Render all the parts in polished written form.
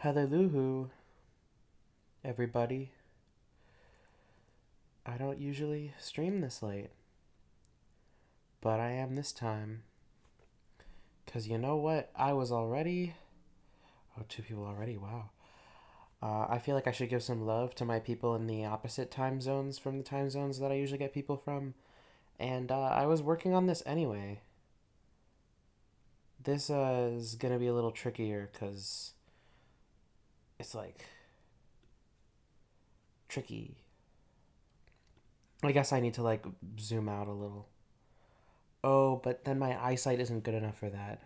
Hallelujah, everybody. I don't usually stream this late, but I am this time. Because you know what? I was already. Oh, two people already. Wow. I feel like I should give some love to my people in the opposite time zones from the time zones that I usually get people from. And I was working on this anyway. This is going to be a little trickier because it's like tricky. I guess I need to like zoom out a little. Oh, but then my eyesight isn't good enough for that.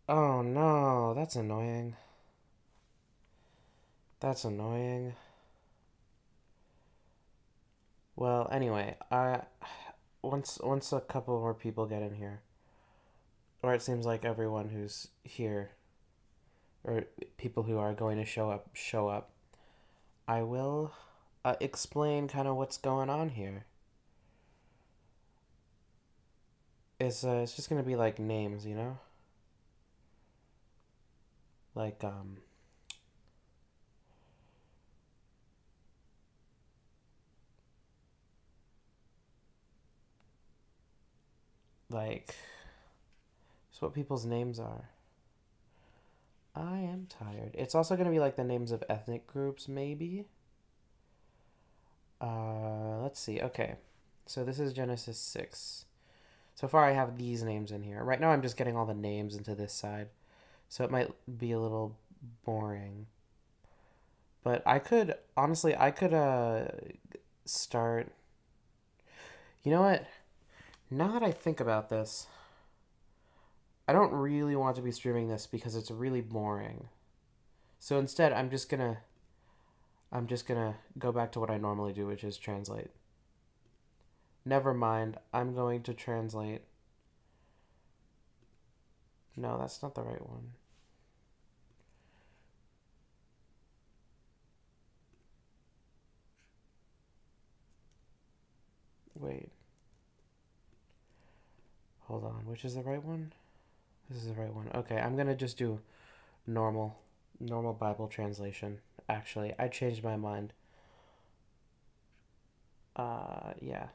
Oh no, that's annoying. That's annoying. Well, anyway, I once a couple more people get in here, or it seems like everyone who's here, or people who are going to show up. I will explain kind of what's going on here. It's just gonna be like names, you know, like like just what people's names are. I am tired. It's also gonna be like the names of ethnic groups, maybe. Let's see. Okay, so this is Genesis 6. So far, I have these names in here. Right now, I'm just getting all the names into this side, so it might be a little boring. But I could honestly, I could start. You know what? Now that I think about this, I don't really want to be streaming this because it's really boring. So instead, I'm just gonna go back to what I normally do, which is translate. Never mind. I'm going to translate. No, that's not the right one. Wait. Hold on. Which is the right one? This is the right one. Okay, I'm gonna just do normal, normal Bible translation. Actually, I changed my mind. Yeah.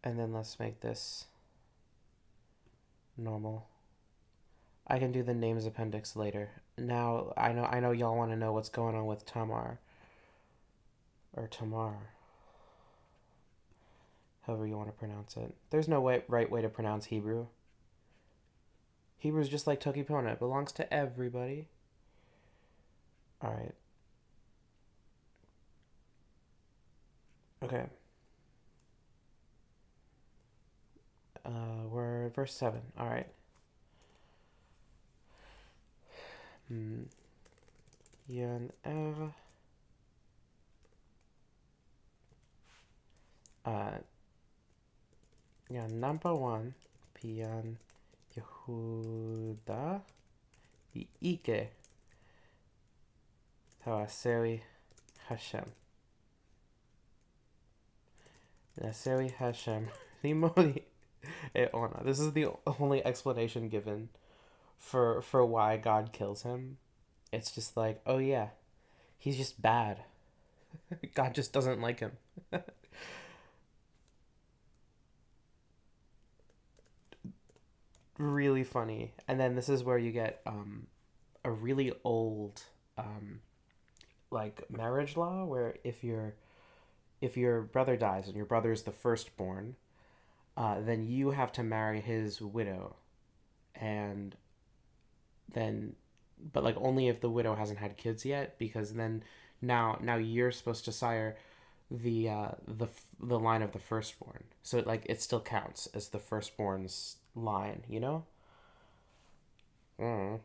And then let's make this normal. I can do the names appendix later. Now I know y'all want to know what's going on with Tamar or Tamar, however you want to pronounce it. There's no right way to pronounce Hebrew. Hebrew is just like toki pona. It belongs to everybody. All right. Okay. We're at verse 7. All right. Hmm. Yan er. Uh, yan number one. Pian Yehuda. Ike. Tawaseri Hashem. Naseri Hashem. Limoli. Ona. This is the only explanation given for why God kills him. It's just like, oh yeah, he's just bad. God just doesn't like him. Really funny. And then this is where you get a really old like marriage law where if your brother dies and your brother is the firstborn, then you have to marry his widow, and then but like only if the widow hasn't had kids yet, because then now you're supposed to sire the line of the firstborn, so it still counts as the firstborn's line, you know. mm.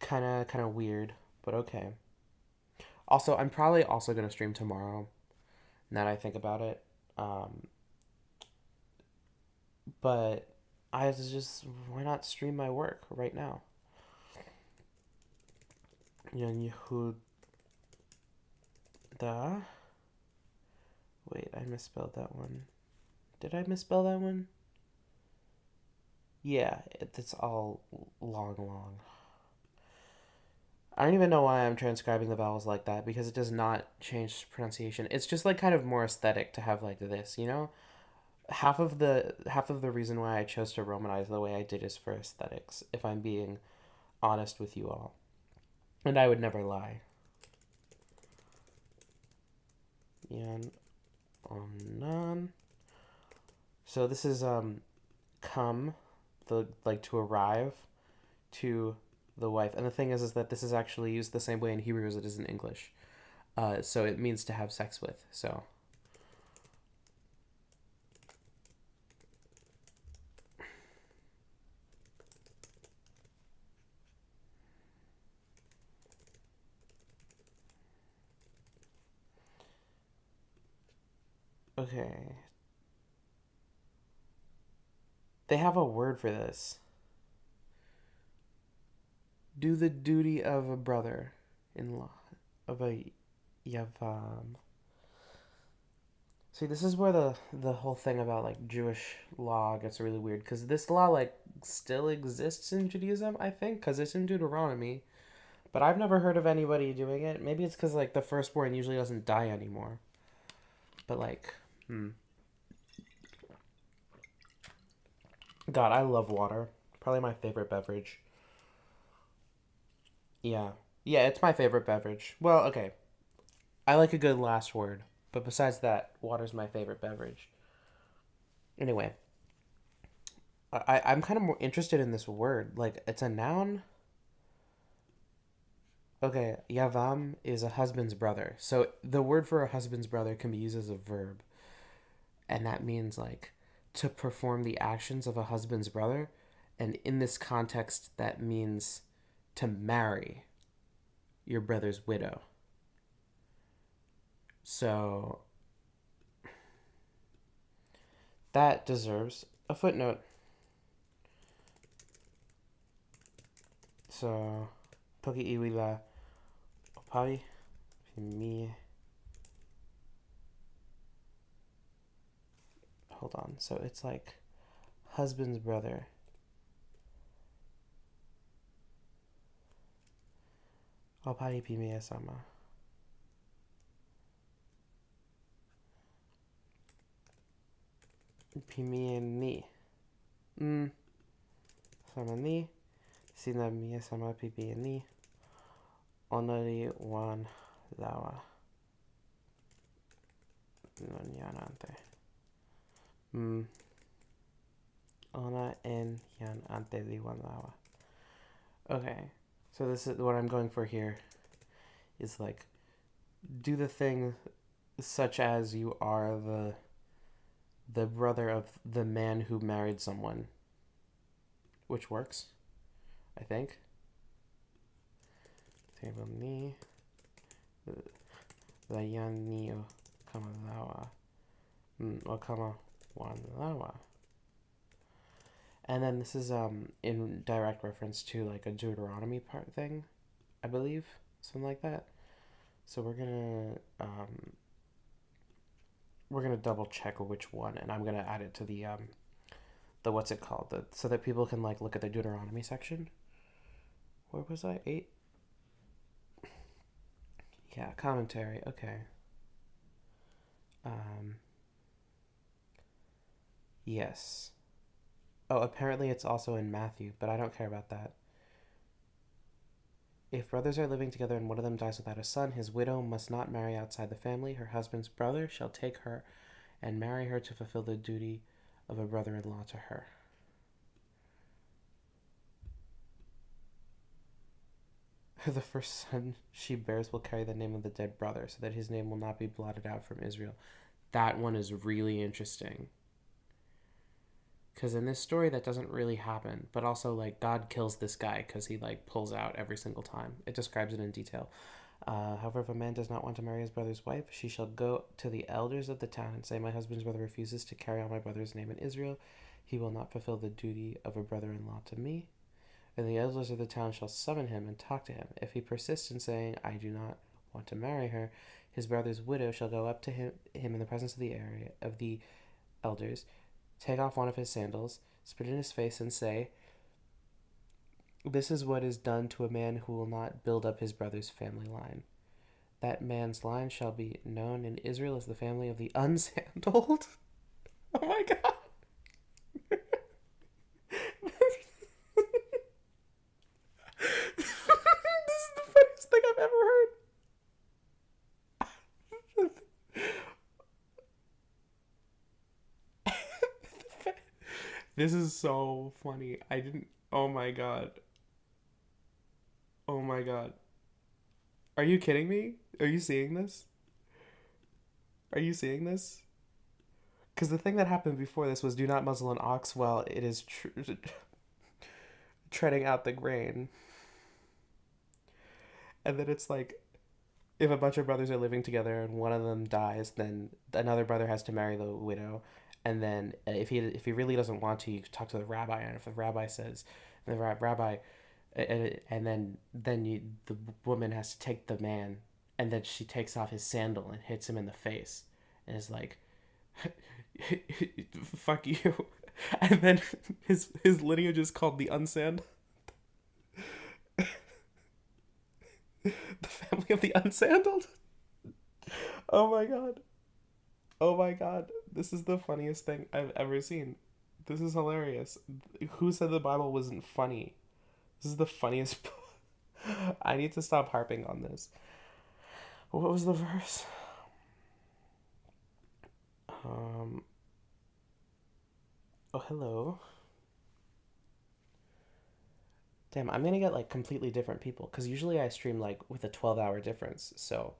Kind of weird, but okay. Also, I'm probably also gonna stream tomorrow, now that I think about it. um but I was just, why not stream my work right now? Yehuda. Wait, I misspelled that one. Did I misspell that one? Yeah, it's all long, long. I don't even know why I'm transcribing the vowels like that because it does not change pronunciation. It's just like kind of more aesthetic to have like this, you know? Half of the reason why I chose to romanize the way I did is for aesthetics, if I'm being honest with you all. And I would never lie. Yan onan. So this is come, the like to arrive to the wife. And the thing is that this is actually used the same way in Hebrew as it is in English. So it means to have sex with. So okay, they have a word for this. Do the duty of a brother in law of a yavam. See, this is where the whole thing about like Jewish law gets really weird because this law like still exists in Judaism, I think, because it's in Deuteronomy. But I've never heard of anybody doing it. Maybe it's because like the firstborn usually doesn't die anymore. But like, God, I love water. Probably my favorite beverage. Yeah, yeah, it's my favorite beverage. Well, okay, I like a good last word, but besides that, water's my favorite beverage. Anyway, I'm kind of more interested in this word. Like, it's a noun. Okay, yavam is a husband's brother. So the word for a husband's brother can be used as a verb, and that means like to perform the actions of a husband's brother. And in this context, that means to marry your brother's widow. So that deserves a footnote. So, toki iwila opavi mi. Hold on. So it's like husband's brother. Opari pimi sama. Pimi ni. Sama ni. Sina mi sama pipi ni. Onari wan lawa. Nonyanante. Ona en yan ante li wan lawa. Okay. So this is what I'm going for here is like do the thing such as you are the brother of the man who married someone, which works, I think. Table ni layan ni o kamalawa. O kama wan lawa. And then this is in direct reference to like a Deuteronomy part thing, I believe, something like that. So we're gonna double check which one, and I'm gonna add it to the what's it called, so that people can like look at the Deuteronomy section. Where was I? 8. Yeah, commentary. Okay. Um. Yes. Oh, apparently it's also in Matthew, but I don't care about that. If brothers are living together and one of them dies without a son, his widow must not marry outside the family. Her husband's brother shall take her and marry her to fulfill the duty of a brother in law to her. The first son she bears will carry the name of the dead brother, so that his name will not be blotted out from Israel. That one is really interesting. Because in this story, that doesn't really happen. But also, like, God kills this guy because he, like, pulls out every single time. It describes it in detail. However, if a man does not want to marry his brother's wife, she shall go to the elders of the town and say, my husband's brother refuses to carry on my brother's name in Israel. He will not fulfill the duty of a brother-in-law to me. And the elders of the town shall summon him and talk to him. If he persists in saying, I do not want to marry her, his brother's widow shall go up to him in the presence of the elders, take off one of his sandals, spit in his face, and say, "This is what is done to a man who will not build up his brother's family line. That man's line shall be known in Israel as the family of the unsandaled." Oh my god. This is the funniest thing I've ever heard. This is so funny. I didn't. Oh my god. Oh my god. Are you kidding me? Are you seeing this? Are you seeing this? Because the thing that happened before this was do not muzzle an ox while it is treading out the grain. And then it's like, if a bunch of brothers are living together and one of them dies, then another brother has to marry the widow. And then if he really doesn't want to, you talk to the rabbi. And if the rabbi says, the rabbi, and then the woman has to take the man, and then she takes off his sandal and hits him in the face, and is like, "Fuck you," and then his lineage is called the Unsand, the family of the Unsandaled. Oh my god! Oh my god! This is the funniest thing I've ever seen. This is hilarious. Who said the Bible wasn't funny? This is the funniest. I need to stop harping on this. What was the verse? Um. Oh, hello. Damn, I'm gonna get like completely different people because usually I stream like with a 12-hour difference. So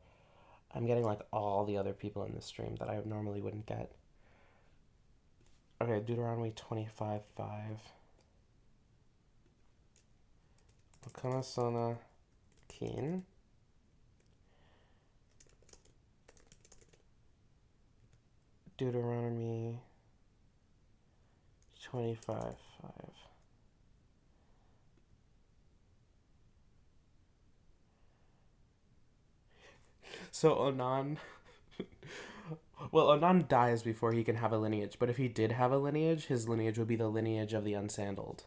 I'm getting like all the other people in this stream that I normally wouldn't get. Okay, Deuteronomy 25:5. Wakana Sona Kin. Deuteronomy 25:5. So Onan, well, Onan dies before he can have a lineage, but if he did have a lineage, his lineage would be the lineage of the unsandaled.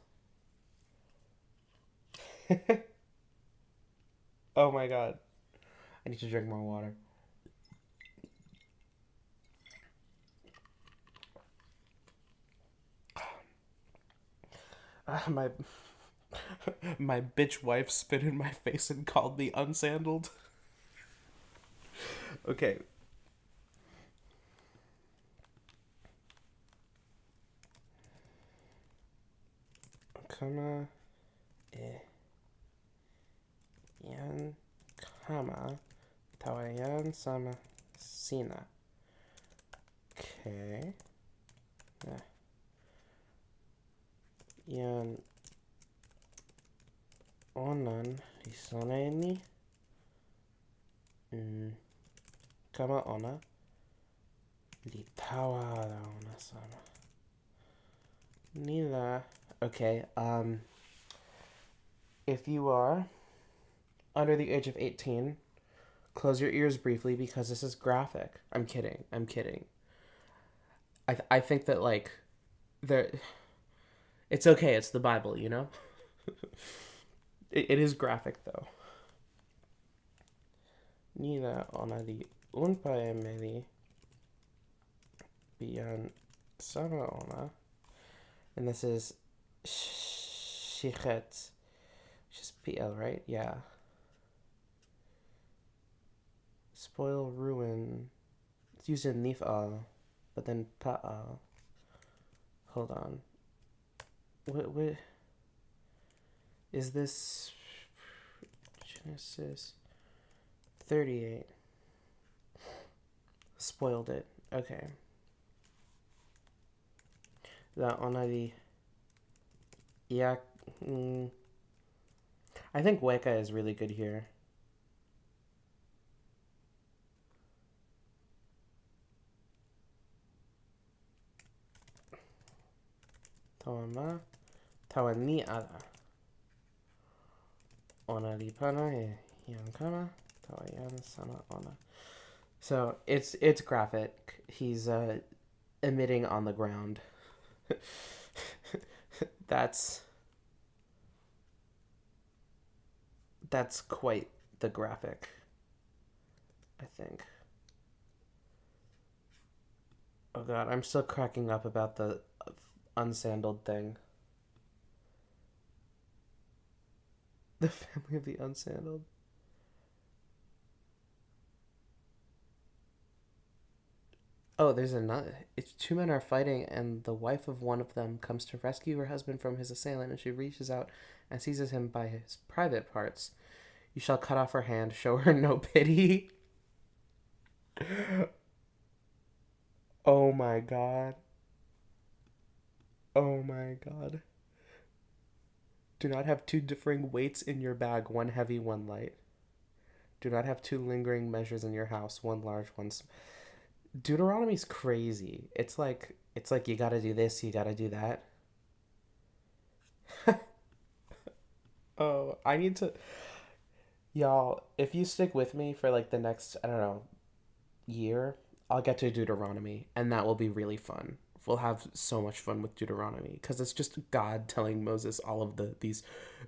Oh my god. I need to drink more water. My my bitch wife spit in my face and called me unsandaled. Okay. Kama yan kama tawayan sama sina. Okay. Yan onan isana ini. Kama ona litawada ona sama. Nila. Okay. If you are under the age of 18, close your ears briefly because this is graphic. I'm kidding. I'm kidding. I think that like there it's okay. It's the Bible, you know? It is graphic though. Nila onadi unpaemeli bian sama ona. And this is shichet. Just PL, right? Yeah. Spoil, ruin. It's used in nif'al, but then pa'al. Hold on. What is this? Genesis 38. Spoiled it. Okay. That onadi. Yeah. I think Weka is really good here. Tawama. Tawani ala. Ona lipana e yankama. Tawayan sama ona. So it's graphic. He's emitting on the ground. That's that's quite the graphic, I think. Oh god, I'm still cracking up about the unsandaled thing. The family of the unsandaled. Oh, there's another. It's two men are fighting, and the wife of one of them comes to rescue her husband from his assailant, and she reaches out and seizes him by his private parts. You shall cut off her hand, show her no pity. Oh my god. Oh my god. Do not have two differing weights in your bag, one heavy, one light. Do not have two lingering measures in your house, one large, one small. Deuteronomy's crazy. It's like you gotta do this, you gotta do that. Oh, I need to y'all, if you stick with me for like the next, I don't know, year, I'll get to Deuteronomy, and that will be really fun. We'll have so much fun with Deuteronomy because it's just God telling Moses all of these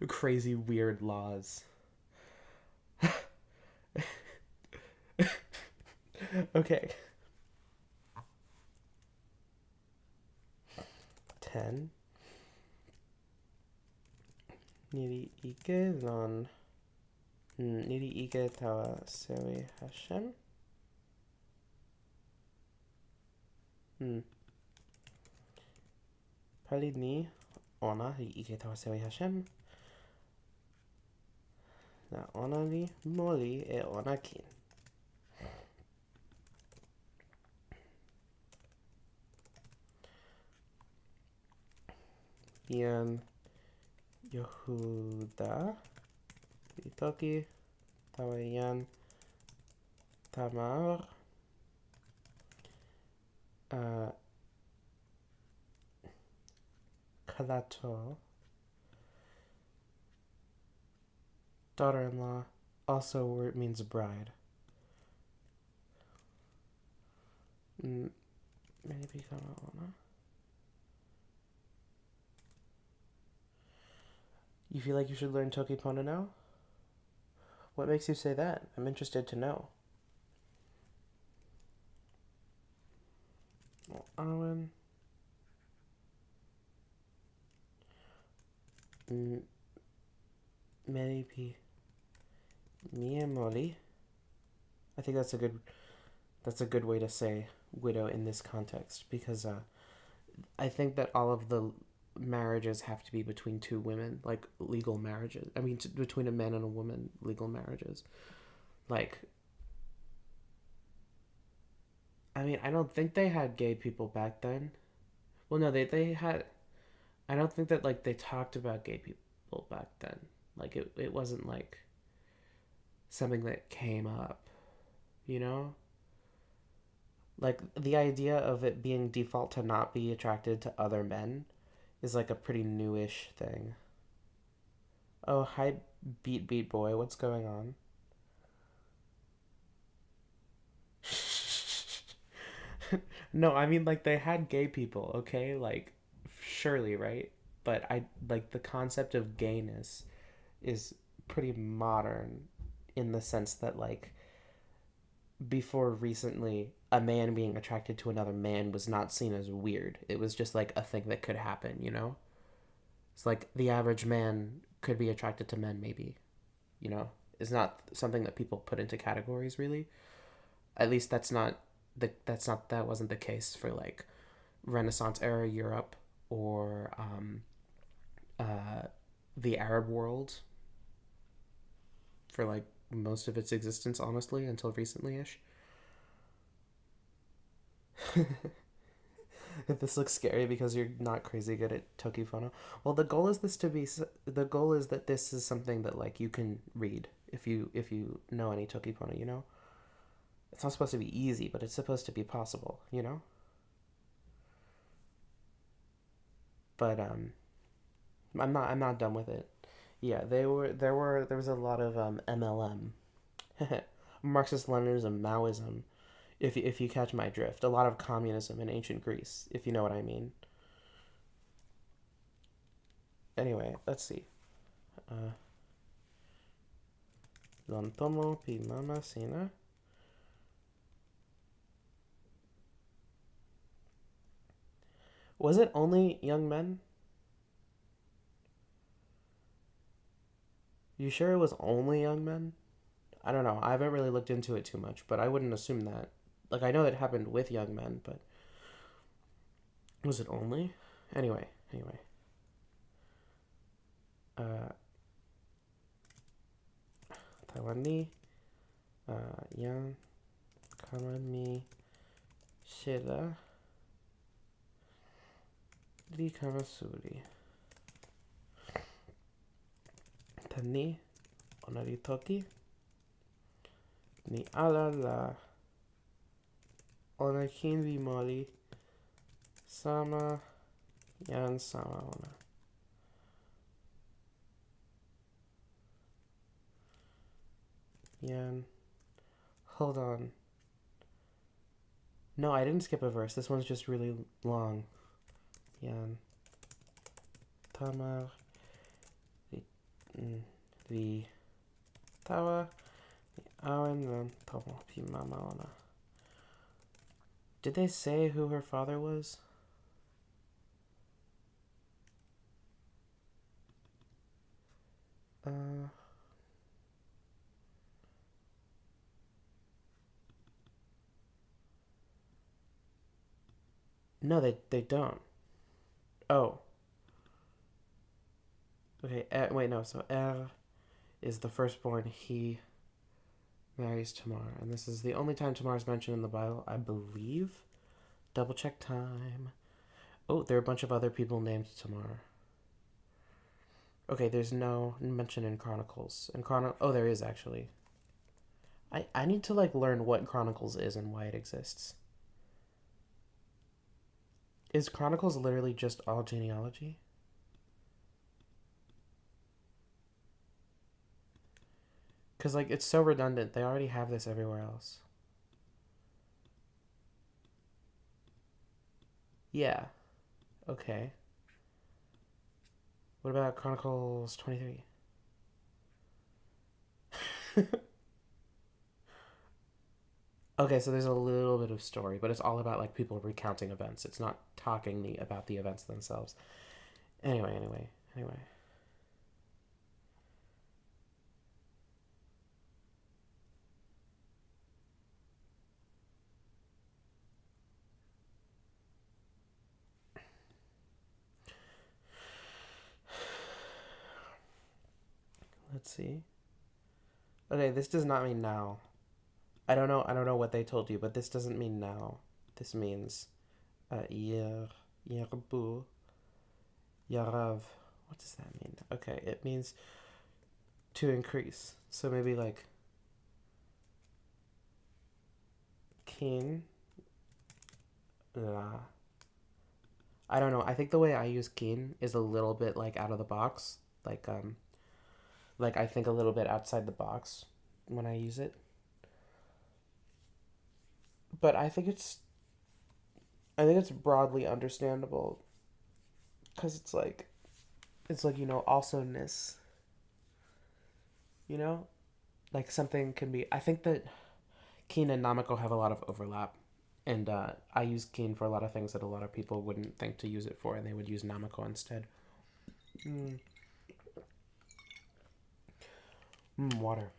crazy weird laws. Okay. 10. Niri ike lon. Niri ike tawa sewi Hashem. Pali ni ona hi ike tawa sewi Hashem. Na ona li moli e ona kin. Ian Yehuda toki tawa ian Tamar Kalato, daughter-in-law, also where it means bride. Maybe ona. You feel like you should learn toki pona now? What makes you say that? I'm interested to know. Awen. Maybe Mia Molly. I think that's a good way to say widow in this context because I think that all of the marriages have to be between two women, like legal marriages. I mean, between a man and a woman, legal marriages. Like, I mean, I don't think they had gay people back then. Well, no, they had. I don't think that like they talked about gay people back then. Like it wasn't like something that came up, you know? Like the idea of it being default to not be attracted to other men is like a pretty newish thing. Oh, hi, beat boy. What's going on? No, I mean like they had gay people, okay? Like surely, right? But I like the concept of gayness is pretty modern in the sense that like before recently a man being attracted to another man was not seen as weird. It was just like a thing that could happen, you know? It's like the average man could be attracted to men maybe, you know? It's not something that people put into categories really. At least that wasn't the case for like Renaissance era Europe or the Arab world for like most of its existence, honestly, until recently ish. This looks scary because you're not crazy good at Tokifono. Well, the goal is that this is something that like you can read if you know any Tokifono, you know? It's not supposed to be easy, but it's supposed to be possible, you know? But I'm not done with it. Yeah, there was a lot of MLM. Marxist Leninism, Maoism, if you catch my drift. A lot of communism in ancient Greece, if you know what I mean. Anyway, let's see. Lon tomo pi mama sina. Was it only young men? You sure it was only young men? I don't know. I haven't really looked into it too much, but I wouldn't assume that. Like, I know it happened with young men, but was it only? Anyway. Taiwan ni yang kami shida di kamasuri. Tani onari toki ni ala la onakin vi moli sama yan sama ona. Yan. Hold on. No, I didn't skip a verse. This one's just really long. Yan. Tamar. The tawa. Awen lan tomo pi mama ona. Did they say who her father was? No, they don't. Oh. Okay, wait, no. So is the firstborn. He marries Tamar. And this is the only time Tamar is mentioned in the Bible, I believe. Double check time. Oh, there are a bunch of other people named Tamar. Okay, there's no mention in Chronicles. Oh, there is actually. I need to like learn what Chronicles is and why it exists. Is Chronicles literally just all genealogy? Because, like, it's so redundant. They already have this everywhere else. Yeah. Okay. What about Chronicles 23? Okay, so there's a little bit of story, but it's all about, like, people recounting events. It's not talking about the events themselves. Anyway. Let's see. Okay, this does not mean now. I don't know what they told you, but this doesn't mean now. This means yerbu, yarav. What does that mean? Okay, it means to increase. So maybe like kin la. I don't know. I think the way I use kin is a little bit like out of the box. Like I think a little bit outside the box when I use it. But I think it's broadly understandable because it's like alsoness. You know, like something can be. I think that Keen and Namiko have a lot of overlap, and I use Keen for a lot of things that a lot of people wouldn't think to use it for, and they would use Namiko instead. Water.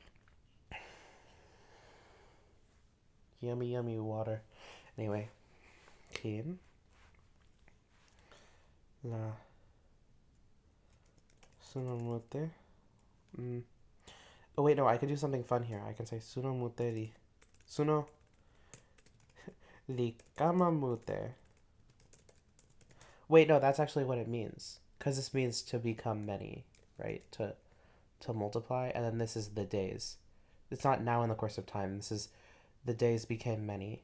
Yummy water. Anyway, Keen. La. Sunomute. Oh wait, no, I could do something fun here. I can say sunomuteri. Suno likamamute. Wait, no, that's actually what it means. Because this means to become many, right? To multiply, and then this is the days. It's not now in the course of time. This is the days became many.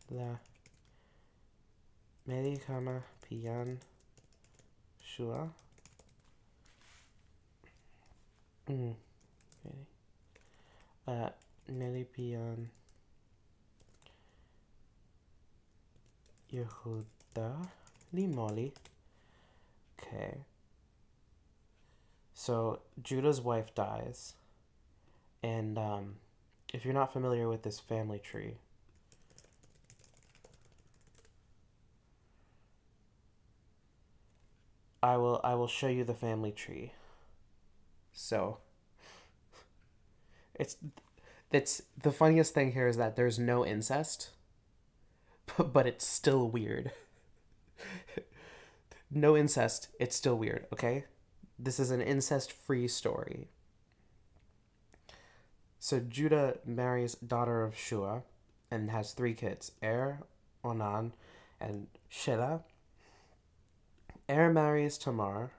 La Merikama Pian Shua. Okay. Nelipian Yehuda Limoli. Okay. So Judah's wife dies, and if you're not familiar with this family tree, I will show you the family tree. So it's it's the funniest thing here is that there's no incest, but it's still weird. No incest, it's still weird. Okay, this is an incest-free story. So Judah marries daughter of Shua, and has three kids: Er, Onan, and Shelah. Er marries Tamar.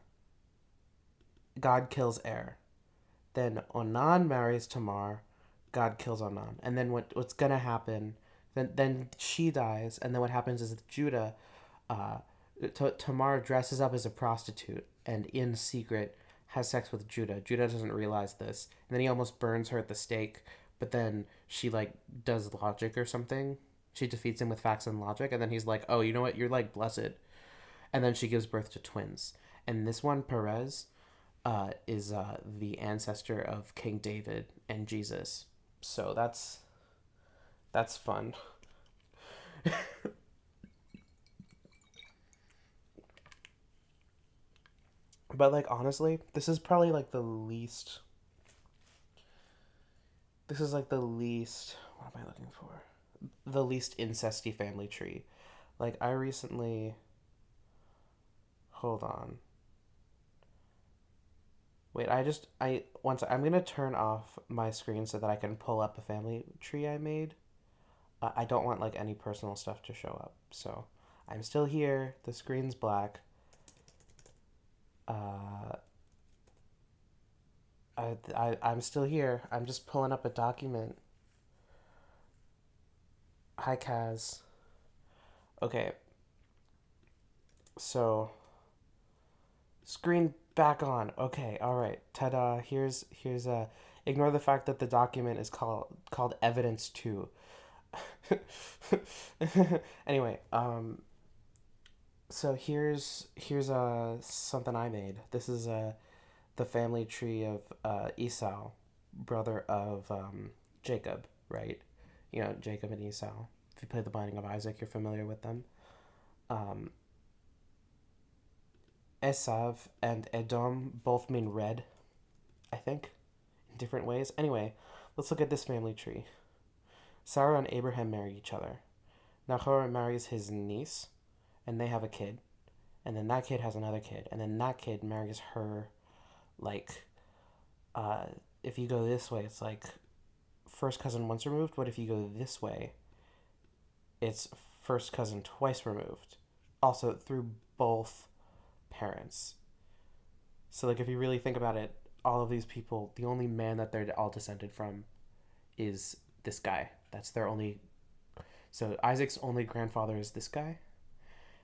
God kills Er. Then Onan marries Tamar. God kills Onan. And then what's gonna happen? Then she dies, and then what happens is Judah, uh, Tamar dresses up as a prostitute and in secret has sex with Judah. Judah doesn't realize this, and then he almost burns her at the stake. But then she like does logic or something. She defeats him with facts and logic, and then he's like, "Oh, you know what? You're like blessed." And then she gives birth to twins. And this one, Perez, is the ancestor of King David and Jesus. So that's fun. But like honestly, this is probably like the least. This is like the least. What am I looking for? The least incesty family tree. Like I recently. Hold on. Wait, I once I'm gonna turn off my screen so that I can pull up a family tree I made. I don't want like any personal stuff to show up. So I'm still here. The screen's black. Uh, I'm still here. I'm just pulling up a document. Hi, Kaz. Okay, so screen back on. Okay, all right. Ta-da! Here's a. Ignore the fact that the document is called evidence two. Anyway, so here's something I made. This is the family tree of Esau, brother of Jacob, right? You know, Jacob and Esau. If you play The Binding of Isaac, you're familiar with them. Um, Esav and Edom both mean red, I think, in different ways. Anyway, let's look at this family tree. Sarah and Abraham marry each other. Nahor marries his niece, and they have a kid. And then that kid has another kid. And then that kid marries her, like, uh, if you go this way, it's like first cousin once removed. But if you go this way, it's first cousin twice removed. Also through both parents. So, like, if you really think about it, all of these people, the only man that they're all descended from is this guy. That's their only. So Isaac's only grandfather is this guy,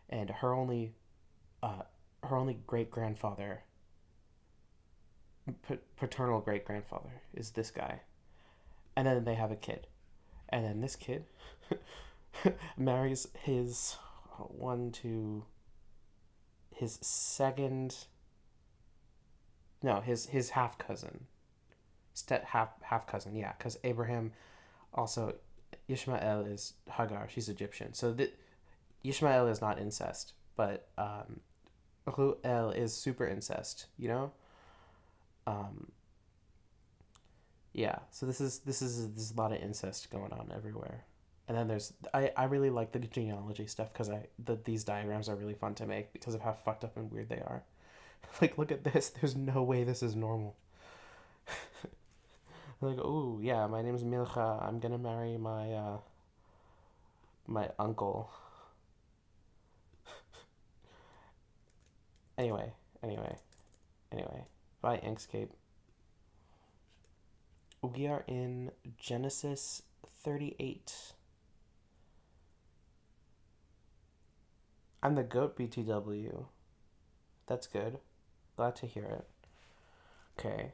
and uh, her only great grandfather, paternal great grandfather, is this guy, and then they have a kid, and then this kid marries his one to his second. No, his half cousin, half cousin. Yeah, because Abraham also Ishmael is Hagar. She's Egyptian, so Ishmael is not incest, but Ruel is super incest. You know. Um, yeah. So this is a lot of incest going on everywhere. And then I really like the genealogy stuff because these diagrams are really fun to make because of how fucked up and weird they are. Like, look at this. There's no way this is normal. Like, oh yeah, my name's Milcha. I'm gonna marry my uncle. Anyway, anyway, anyway. Bye, Inkscape. We are in Genesis 38. I'm the goat BTW. That's good. Glad to hear it. Okay.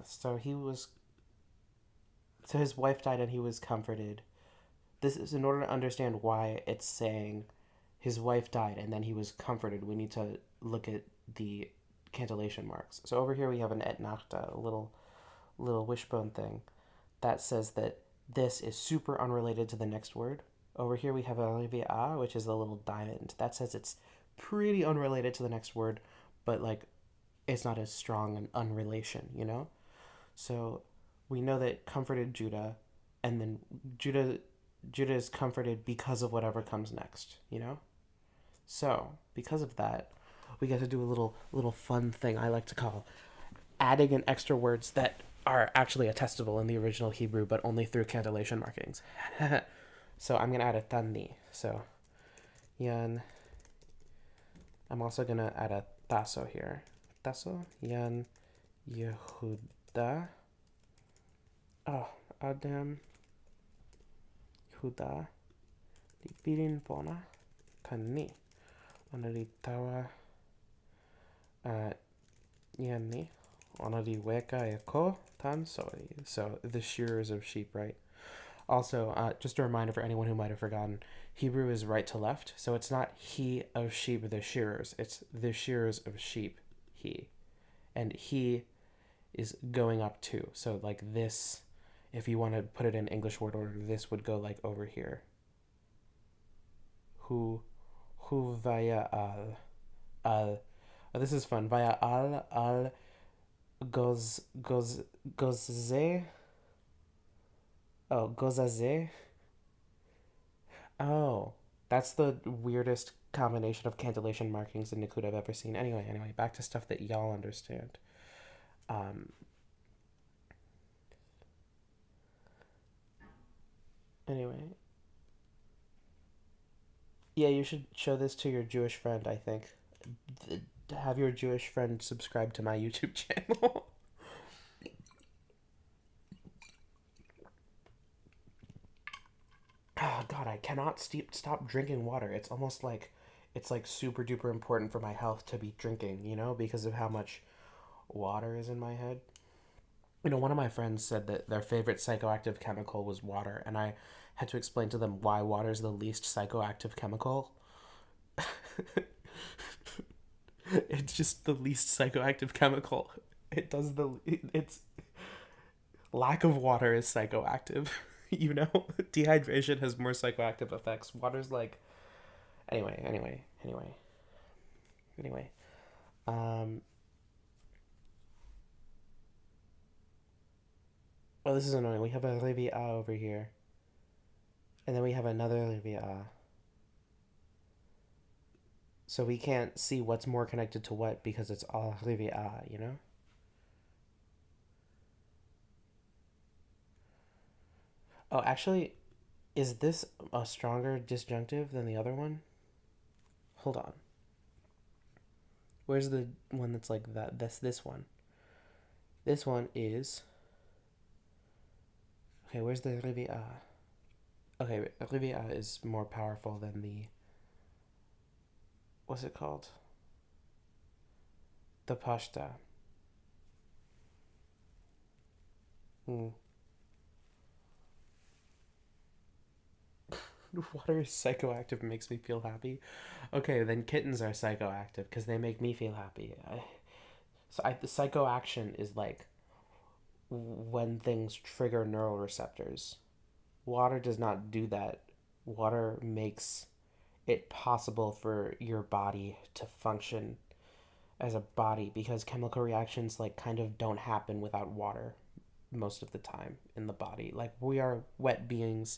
So he was. So his wife died and he was comforted. This is in order to understand why it's saying his wife died and then he was comforted. We need to look at the cantillation marks. So over here we have an etnachta, a little wishbone thing that says that this is super unrelated to the next word. Over here we have a rivia, which is a little diamond. That says it's pretty unrelated to the next word, but like it's not as strong an unrelation, you know? So we know that comforted Judah, and then Judah is comforted because of whatever comes next, you know? So, because of that, we get to do a little fun thing I like to call adding in extra words that are actually attestable in the original Hebrew, but only through cantillation markings. So I'm gonna add a tani. So yan. I'm also gonna add a taso here. Taso yan Yehuda. Oh, Adam Yehuda di pirin pona kani. Onaritawa yani. Onariweka eko tan soi. So the shearers of sheep, right? Also, just a reminder for anyone who might have forgotten, Hebrew is right to left, so it's not he of sheep, the shearers. It's the shearers of sheep, he. And he is going up too. So like this, if you want to put it in English word order, this would go like over here. Hu vaya al. Oh, this is fun. Vaya al goze. Oh, gozaze. Oh, that's the weirdest combination of cantillation markings in Nikud I've ever seen. Anyway, back to stuff that y'all understand. Um, anyway, yeah, you should show this to your Jewish friend, I think. Have your Jewish friend subscribe to my YouTube channel. Oh, God, I cannot stop drinking water. It's almost like it's like super duper important for my health to be drinking, you know, because of how much water is in my head. You know, one of my friends said that their favorite psychoactive chemical was water, and I had to explain to them why water is the least psychoactive chemical. It's just the least psychoactive chemical. It's lack of water is psychoactive. You know, dehydration has more psychoactive effects. Water's like anyway. Um. Oh, this is annoying. We have a rivia over here, and then we have another rivia. So we can't see what's more connected to what because it's all rivia, you know? Oh, actually, is this a stronger disjunctive than the other one? Hold on. Where's the one that's like that? That's this one. This one is. Okay, where's the rivia? Okay, rivia is more powerful than the. What's it called? The pashta. Hmm. Water is psychoactive and makes me feel happy. Okay, then kittens are psychoactive because they make me feel happy. The psychoaction is like when things trigger neural receptors. Water does not do that. Water makes it possible for your body to function as a body because chemical reactions like kind of don't happen without water most of the time in the body. Like we are wet beings.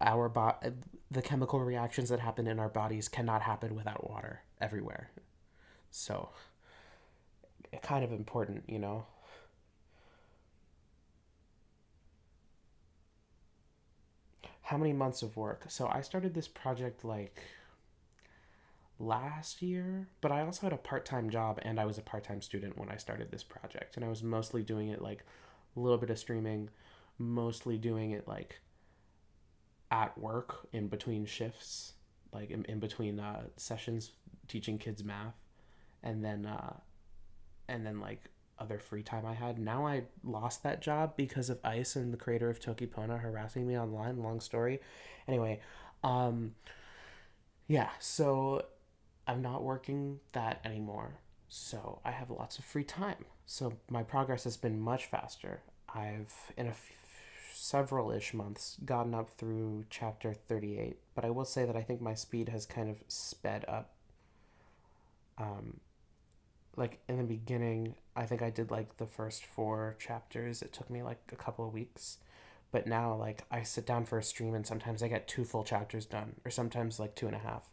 The chemical reactions that happen in our bodies cannot happen without water everywhere. So, kind of important, you know. How many months of work? So I started this project like last year, but I also had a part-time job and I was a part-time student when I started this project, and I was mostly doing it like a little bit of streaming, mostly doing it like at work in between shifts, like in between sessions teaching kids math, and then like other free time I had. Now I lost that job because of Ice and the creator of Toki Pona harassing me online. Long story. Anyway, um, yeah, so I'm not working that anymore. So I have lots of free time. So my progress has been much faster. I've, in several ish months, gotten up through chapter 38. But I will say that I think my speed has kind of sped up. Um, like in the beginning, I think I did like the first four chapters. It took me like a couple of weeks. But now, like, I sit down for a stream and sometimes I get two full chapters done, or sometimes like two and a half,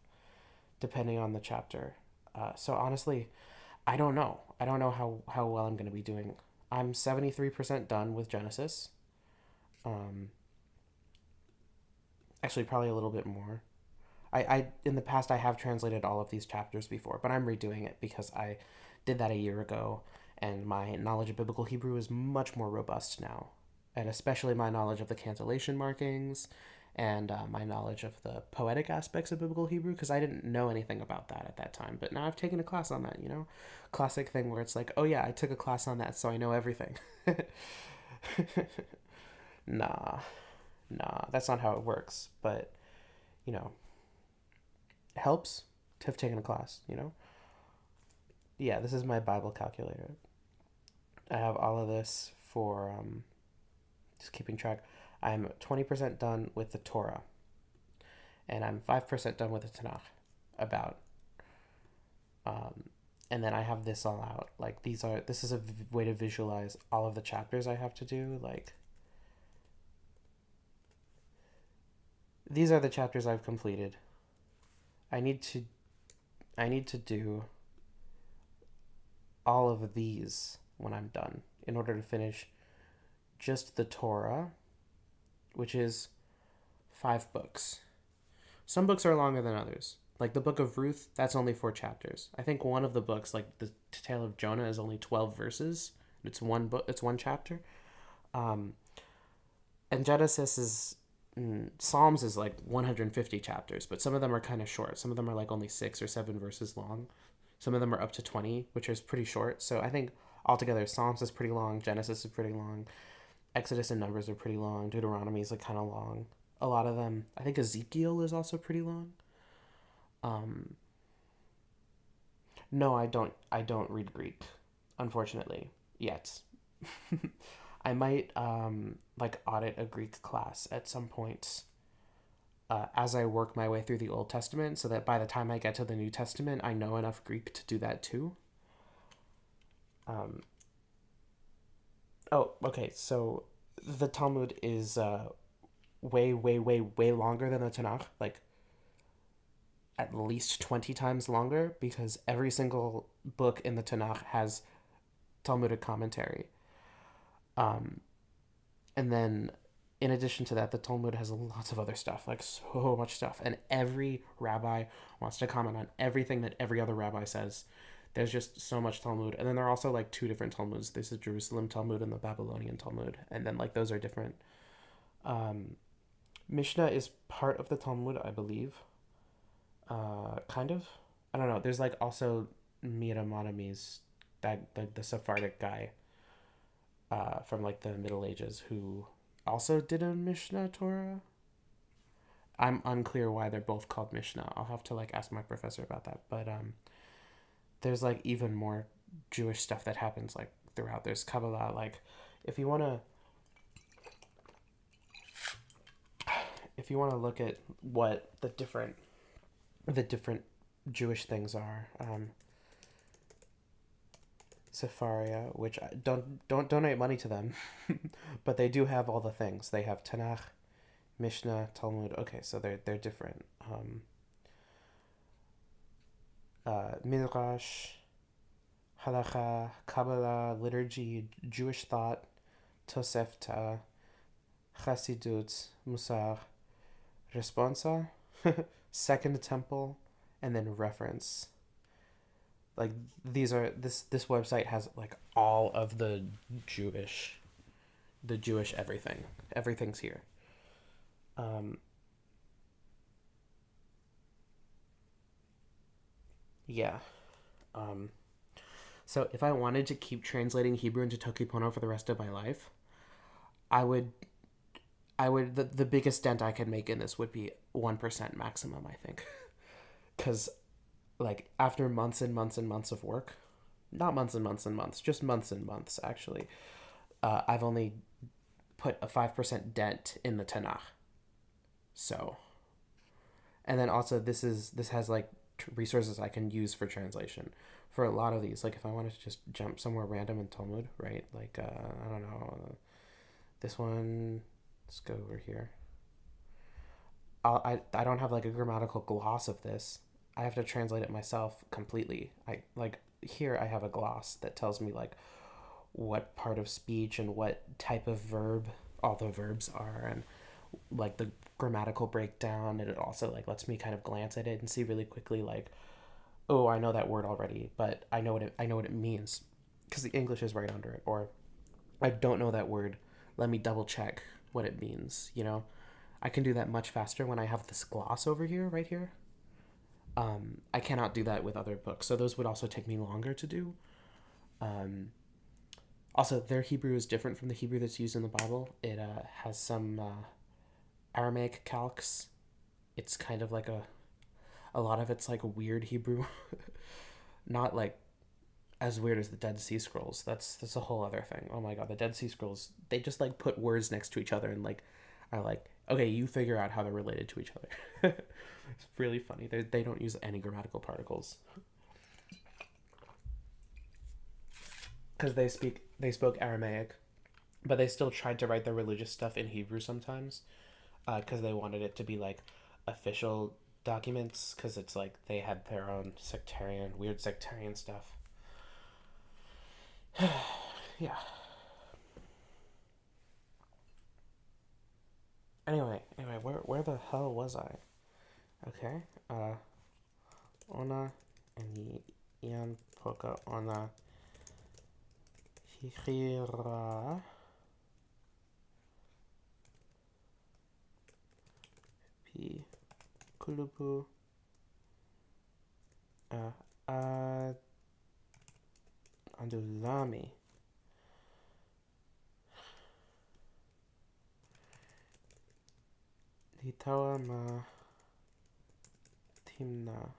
depending on the chapter. So honestly, I don't know. I don't know how well I'm going to be doing. I'm 73% done with Genesis. Um, Actually, probably a little bit more. I in the past I have translated all of these chapters before, but I'm redoing it because I did that a year ago, and my knowledge of biblical Hebrew is much more robust now, and especially my knowledge of the cantillation markings, and my knowledge of the poetic aspects of biblical Hebrew, because I didn't know anything about that at that time. But now I've taken a class on that. Classic thing where it's like, oh yeah, I took a class on that, so I know everything. Nah, nah, that's not how it works. But you know, it helps to have taken a class. Yeah, this is my Bible calculator. I have all of this for just keeping track. I'm 20% done with the Torah, and I'm 5% done with the Tanakh. About. Um, and then I have this all out. Like this is a way to visualize all of the chapters I have to do. Like these are the chapters I've completed. I need to I need to do all of these when I'm done in order to finish just the Torah, which is 5 books. Some books are longer than others. Like the book of Ruth, that's only 4 chapters. I think one of the books, like the Tale of Jonah, is only 12 verses. It's one book. It's one chapter. Um, and Genesis is Psalms is like 150 chapters, but some of them are kind of short. Some of them are like only 6 or 7 verses long. Some of them are up to 20, which is pretty short. So I think altogether, Psalms is pretty long. Genesis is pretty long. Exodus and Numbers are pretty long. Deuteronomy is like kind of long. A lot of them. I think Ezekiel is also pretty long. Um, no, I don't. I don't read Greek, unfortunately, yet. I might like audit a Greek class at some point as I work my way through the Old Testament, so that by the time I get to the New Testament, I know enough Greek to do that too. Um, oh, okay. So the Talmud is way, way, way, way longer than the Tanakh. Like at least 20 times longer because every single book in the Tanakh has Talmudic commentary. Um, and then, in addition to that, the Talmud has lots of other stuff, like so much stuff. And every rabbi wants to comment on everything that every other rabbi says. There's just so much Talmud. And then there are also like 2 different Talmuds. There's the Jerusalem Talmud and the Babylonian Talmud. And then, like, those are different. Um, Mishnah is part of the Talmud, I believe. Kind of. I don't know. There's like also Miramonim's, that the Sephardic guy from like the Middle Ages who also did a Mishnah Torah. I'm unclear why they're both called Mishnah. I'll have to like ask my professor about that. But there's like even more Jewish stuff that happens like throughout. There's Kabbalah. Like if you wanna if you wanna look at what the different Jewish things are. Sefaria, which I don't donate money to them, but they do have all the things. They have Tanakh, Mishnah, Talmud. Okay, so they're different. Midrash, Halacha, Kabbalah, liturgy, Jewish thought, Tosefta, Chassidut, Musar, Responsa, Second Temple, and then reference. Like these are this website has like all of the Jewish everything. Everything's here. Um, yeah. Um, So if I wanted to keep translating Hebrew into toki pona for the rest of my life, I would the biggest dent I could make in this would be 1% maximum, I think. Cuz like after months and months and months of work, not months and months and months, just months and months actually. I've only put a 5% dent in the Tanakh. So, and then also this has like resources I can use for translation for a lot of these. Like if I wanted to just jump somewhere random in Talmud, right? Like I don't know, this one. Let's go over here. I don't have like a grammatical gloss of this. I have to translate it myself completely. I like here I have a gloss that tells me like what part of speech and what type of verb all the verbs are, and like the grammatical breakdown, and it also like lets me kind of glance at it and see really quickly like, oh, I know that word already, but I know what it means because the English is right under it, or I don't know that word, let me double check what it means, you know. I can do that much faster when I have this gloss over here, right here. I cannot do that with other books, so those would also take me longer to do. Um, Also, their Hebrew is different from the Hebrew that's used in the Bible. It has some Aramaic calques. It's kind of like a lot of it's like weird Hebrew, not like as weird as the Dead Sea Scrolls. That's a whole other thing. Oh my god, the Dead Sea Scrolls, they just like put words next to each other and like are like, okay, you figure out how they're related to each other. It's really funny. They don't use any grammatical particles because they spoke Aramaic, but they still tried to write their religious stuff in Hebrew sometimes because they wanted it to be like official documents, because it's like they had their own weird sectarian stuff. Yeah. Anyway, where the hell was I? Okay. Ona and Ian Poka Ona Hihira P Kulupu uh Andulami Litawa Ma Timna.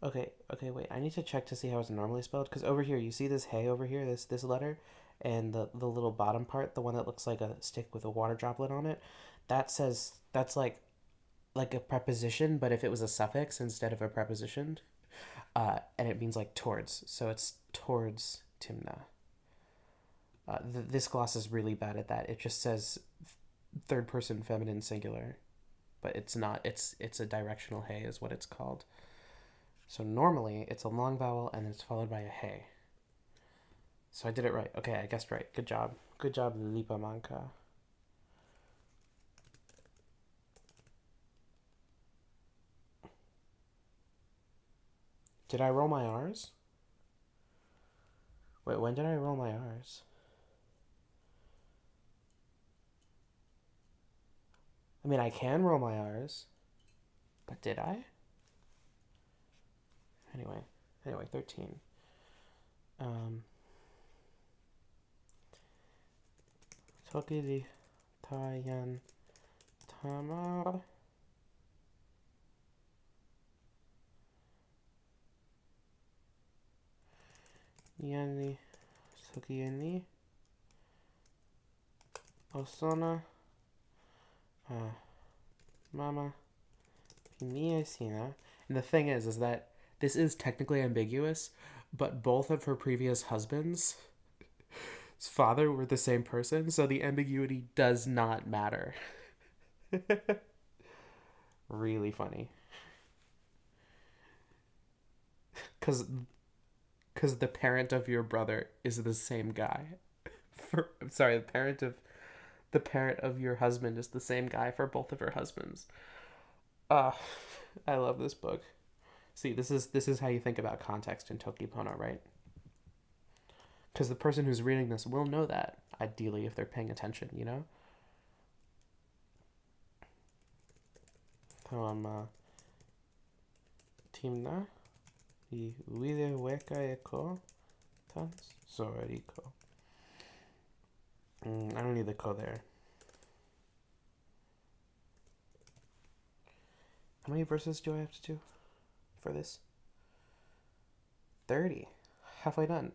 Okay, wait. I need to check to see how it's normally spelled, because over here, you see this hey over here, this letter, and the little bottom part, the one that looks like a stick with a water droplet on it, that says that's like a preposition, but if it was a suffix instead of a preposition, and it means like towards, so it's towards Timna. This gloss is really bad at that. It just says third person feminine singular, but it's not. It's a directional hey is what it's called. So normally it's a long vowel and it's followed by a hey. So I did it right. Okay, I guessed right. Good job. Good job, Lipa Manka. Did I roll my R's? Wait, when did I roll my R's? I mean, I can roll my R's, but did I? Anyway, 13. Toki di Tayan Tamar. Yani Toki Yani Osona Mama Piniesina. And the thing is that this is technically ambiguous, but both of her previous husbands' father were the same person, so the ambiguity does not matter. Really funny. Cause because the parent of your brother is the same guy. I'm sorry, the parent of your husband is the same guy for both of her husbands. Ah, I love this book. See, this is how you think about context in Toki Pona, right? Because the person who's reading this will know that, ideally, if they're paying attention, you know? Tamam, Timna. Li uide weka eko. Tons. Soriko. I don't need the ko there. How many verses do I have to do for this? 30. Halfway done.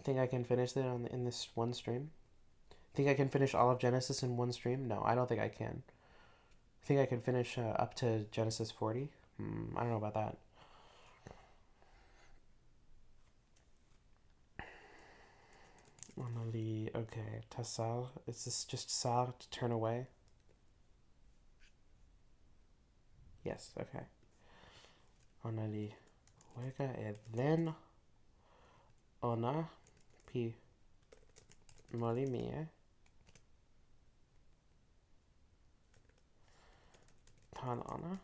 Think I can finish it in this one stream? Think I can finish all of Genesis in one stream? No, I don't think I can. Think I can finish up to Genesis 40? I don't know about that. Okay, tasar. Is this just sar to turn away? Yes, okay. Onali wega and then ona pi moli mie. Tan ona.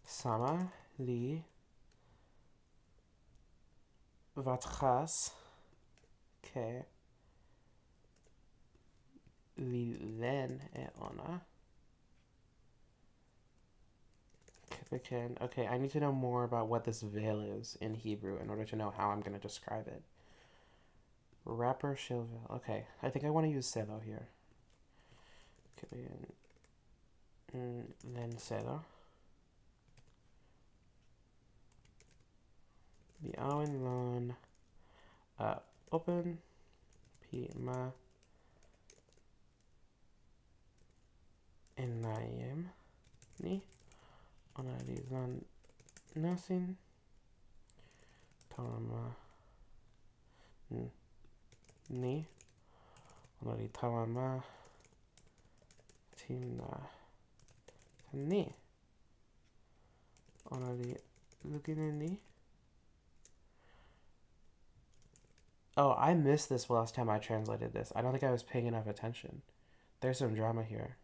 Sama li vatras ke li len e ona. Okay, I need to know more about what this veil is in Hebrew in order to know how I'm going to describe it. Rapper shil veil. Okay, I think I want to use selo here. Okay, then selo. The awen lon open pima enayim ni onalizan nasin tama ni onali tama timna ni onali looking ni. Oh, I missed this last time I translated this. I don't think I was paying enough attention. There's some drama here.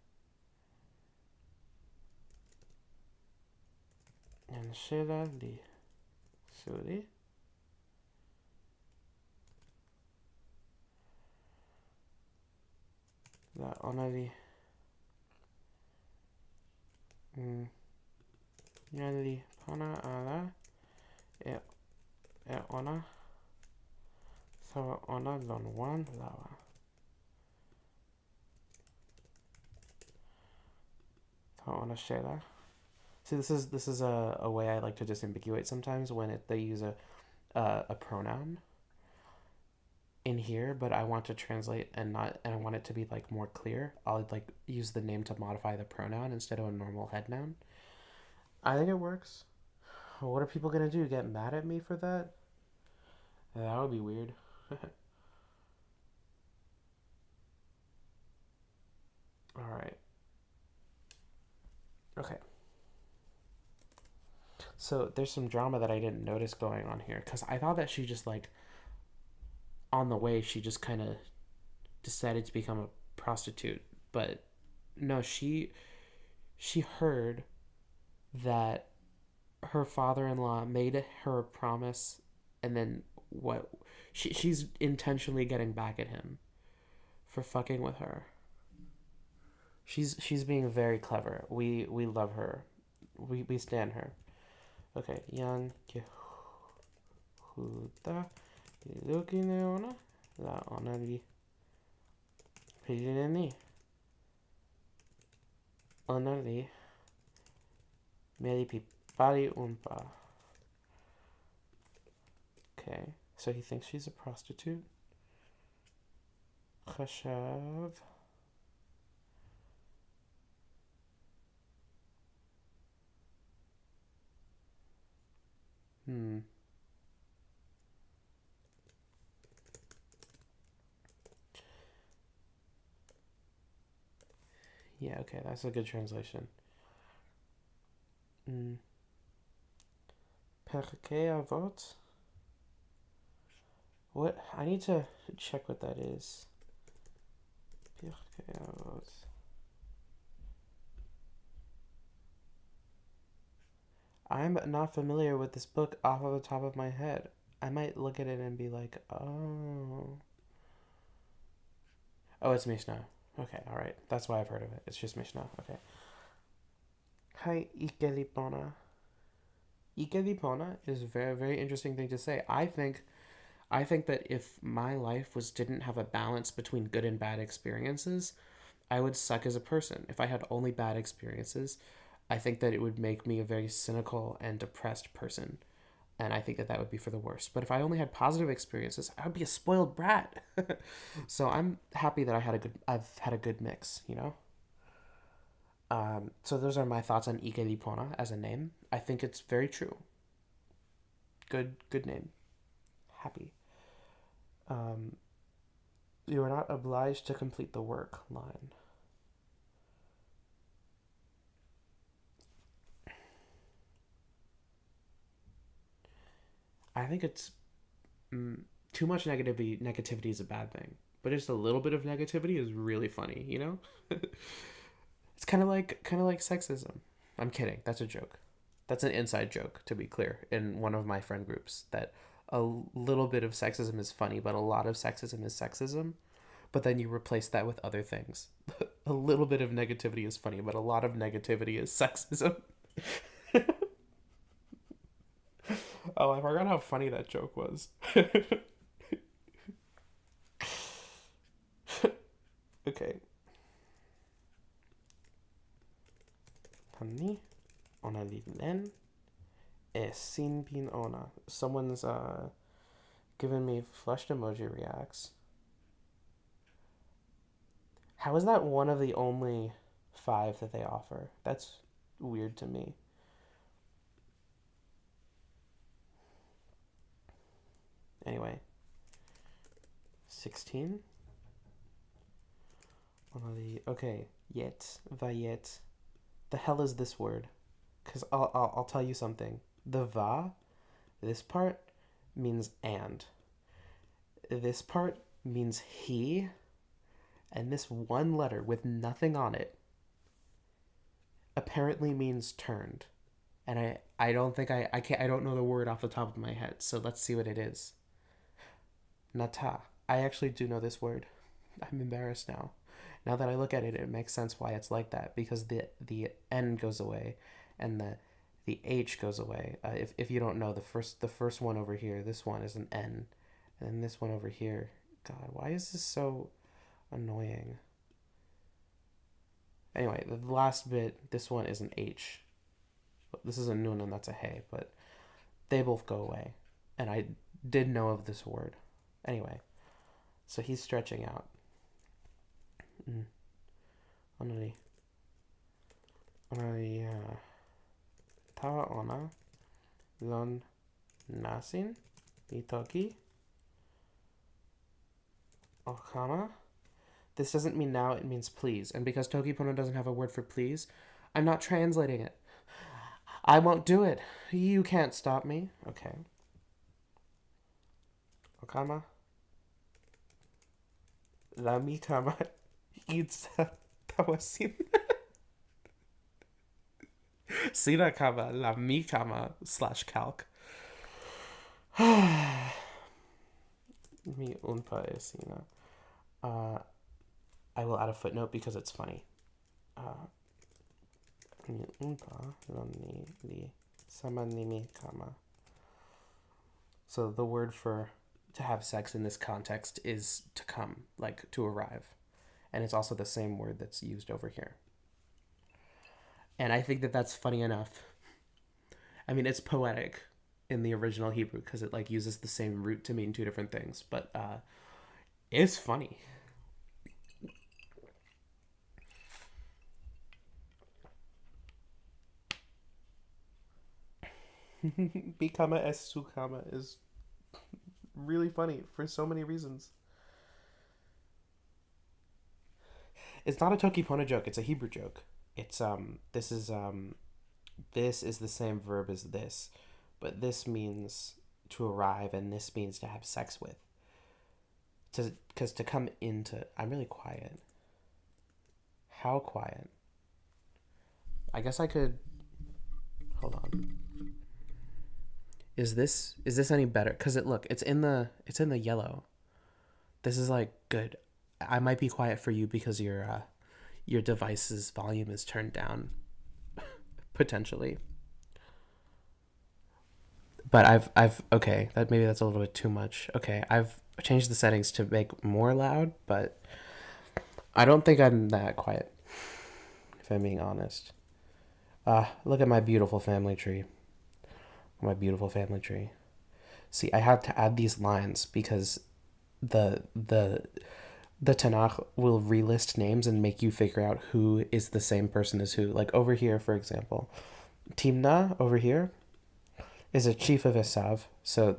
And Shela li Suri. La onali. Yali pona ala. E ona. So ona lon one lawa. So ona Shela. See, this is a way I like to disambiguate sometimes when they use a pronoun in here, but I want to translate and I want it to be like more clear. I'll like use the name to modify the pronoun instead of a normal head noun. I think it works. What are people gonna do? Get mad at me for that? That would be weird. All right. Okay. So there's some drama that I didn't notice going on here because I thought that she just like on the way she just kind of decided to become a prostitute, but no, she heard that her father-in-law made her a promise, and then what? She's intentionally getting back at him for fucking with her. She's being very clever. We love her. We stand her. Okay, Yan Yehuda Ilukineona La Onali Pidineni Onali Melipipali Umpa. Okay, so he thinks she's a prostitute. Chashav. Yeah, okay, that's a good translation. Perkei Avot. What? I need to check what that is. Perkei Avot. I'm not familiar with this book off of the top of my head. I might look at it and be like, oh. Oh, it's Mishnah. Okay, alright. That's why I've heard of it. It's just Mishnah. Okay. Hi, Ikelipona. Ikelipona is a very, very interesting thing to say. I think that if my life was didn't have a balance between good and bad experiences, I would suck as a person. If I had only bad experiences, I think that it would make me a very cynical and depressed person. And I think that that would be for the worst. But if I only had positive experiences, I would be a spoiled brat. So I'm happy that I've had a good mix, you know? So those are my thoughts on Ike Lipona as a name. I think it's very true. Good name. Happy. Um, you are not obliged to complete the work line. I think it's mm, too much negativity. Negativity is a bad thing, but just a little bit of negativity is really funny. You know, it's kind of like sexism. I'm kidding. That's a joke. That's an inside joke, to be clear, in one of my friend groups. That a little bit of sexism is funny, but a lot of sexism is sexism. But then you replace that with other things. A little bit of negativity is funny, but a lot of negativity is sexism. Oh, I forgot how funny that joke was. Okay. Honey, ona liten sin pin ona. Someone's giving me flushed emoji reacts. How is that one of the only five that they offer? That's weird to me. Anyway, 16. Okay, yet, vayet. The hell is this word? Because I'll tell you something. The va, this part, means and. This part means he, and this one letter with nothing on it apparently means turned. And I don't think I can't I don't know the word off the top of my head, so let's see what it is. Nata. I actually do know this word. I'm embarrassed now. Now that I look at it, it makes sense why it's like that because the N goes away, and the H goes away. If you don't know, the first one over here, this one is an N, and then this one over here. God, why is this so annoying? Anyway, the last bit, this one is an H. This is a nun and that's a hey, but they both go away, and I did know of this word. Anyway, so he's stretching out. Mm. Only, only, tawa ona lon nasin ni toki okama. This doesn't mean now, it means please. And because Toki Pono doesn't have a word for please, I'm not translating it. I won't do it. You can't stop me. Okay. Okama. La mikama itza tawasin. Sina kama la mikama slash calc. Mi unpa esina. Uh, I will add a footnote because it's funny. Mi unpa loni li samanimi kama. So the word for to have sex in this context is to come, like to arrive. And it's also the same word that's used over here. And I think that that's funny enough. I mean, it's poetic in the original Hebrew because it like uses the same root to mean two different things, but it's funny. Bikama es sukama is really funny for so many reasons. It's not a Toki Pona joke, it's a Hebrew joke. It's this is the same verb as this, but this means to arrive and this means to have sex with. To Because to come into, I'm really quiet. How quiet? I guess I could hold on. Is this any better? Cuz it's in the yellow. This is like good. I might be quiet for you because your device's volume is turned down. potentially. But I've okay, that maybe that's a little bit too much. Okay, I've changed the settings to make more loud, but I don't think I'm that quiet, if I'm being honest. Look at my beautiful family tree. My beautiful family tree. See, I had to add these lines because the the the Tanakh will relist names and make you figure out who is the same person as who. Like over here, for example, Timna over here is a chief of Esav, so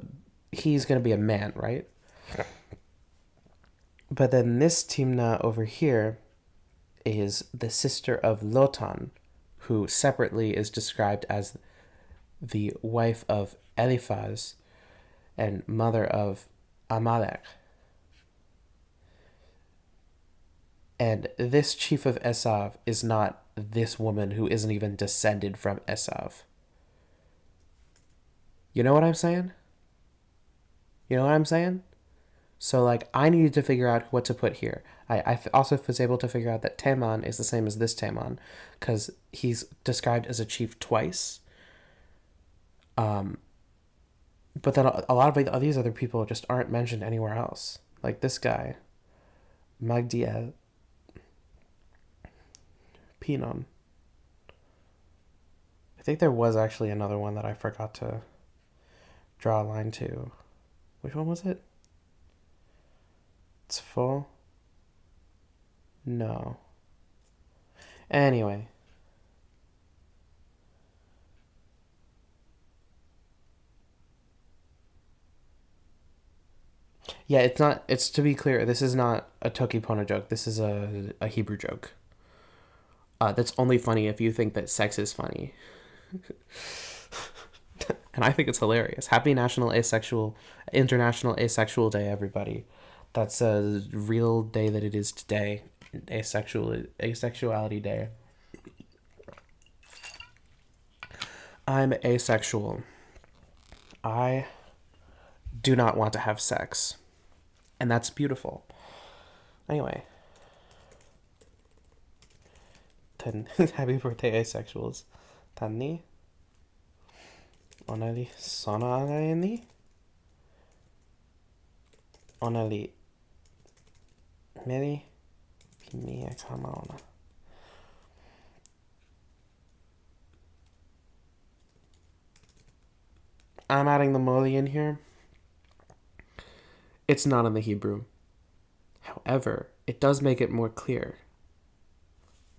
he's going to be a man, right? But then this Timna over here is the sister of Lotan, who separately is described as the wife of Eliphaz and mother of Amalek. And this chief of Esav is not this woman who isn't even descended from Esav. You know what I'm saying? You know what I'm saying? So, like, I needed to figure out what to put here. I also was able to figure out that Teman is the same as this Teman, because he's described as a chief twice. But then a lot of these other people just aren't mentioned anywhere else. Like this guy, Magdiel Pinon. I think there was actually another one that I forgot to draw a line to. Which one was it? It's full? No. Anyway. Yeah, it's not, it's to be clear, this is not a toki pona joke. This is a Hebrew joke. That's only funny if you think that sex is funny. And I think it's hilarious. Happy International Asexual Day, everybody. That's a real day that it is today. Asexuality Day. I'm asexual. I do not want to have sex. And that's beautiful. Anyway. Happy birthday, asexuals. Tanni. Onali Sonali. Onali Meri Pimia Kamaona. I'm adding the moli in here. It's not in the Hebrew. However, it does make it more clear.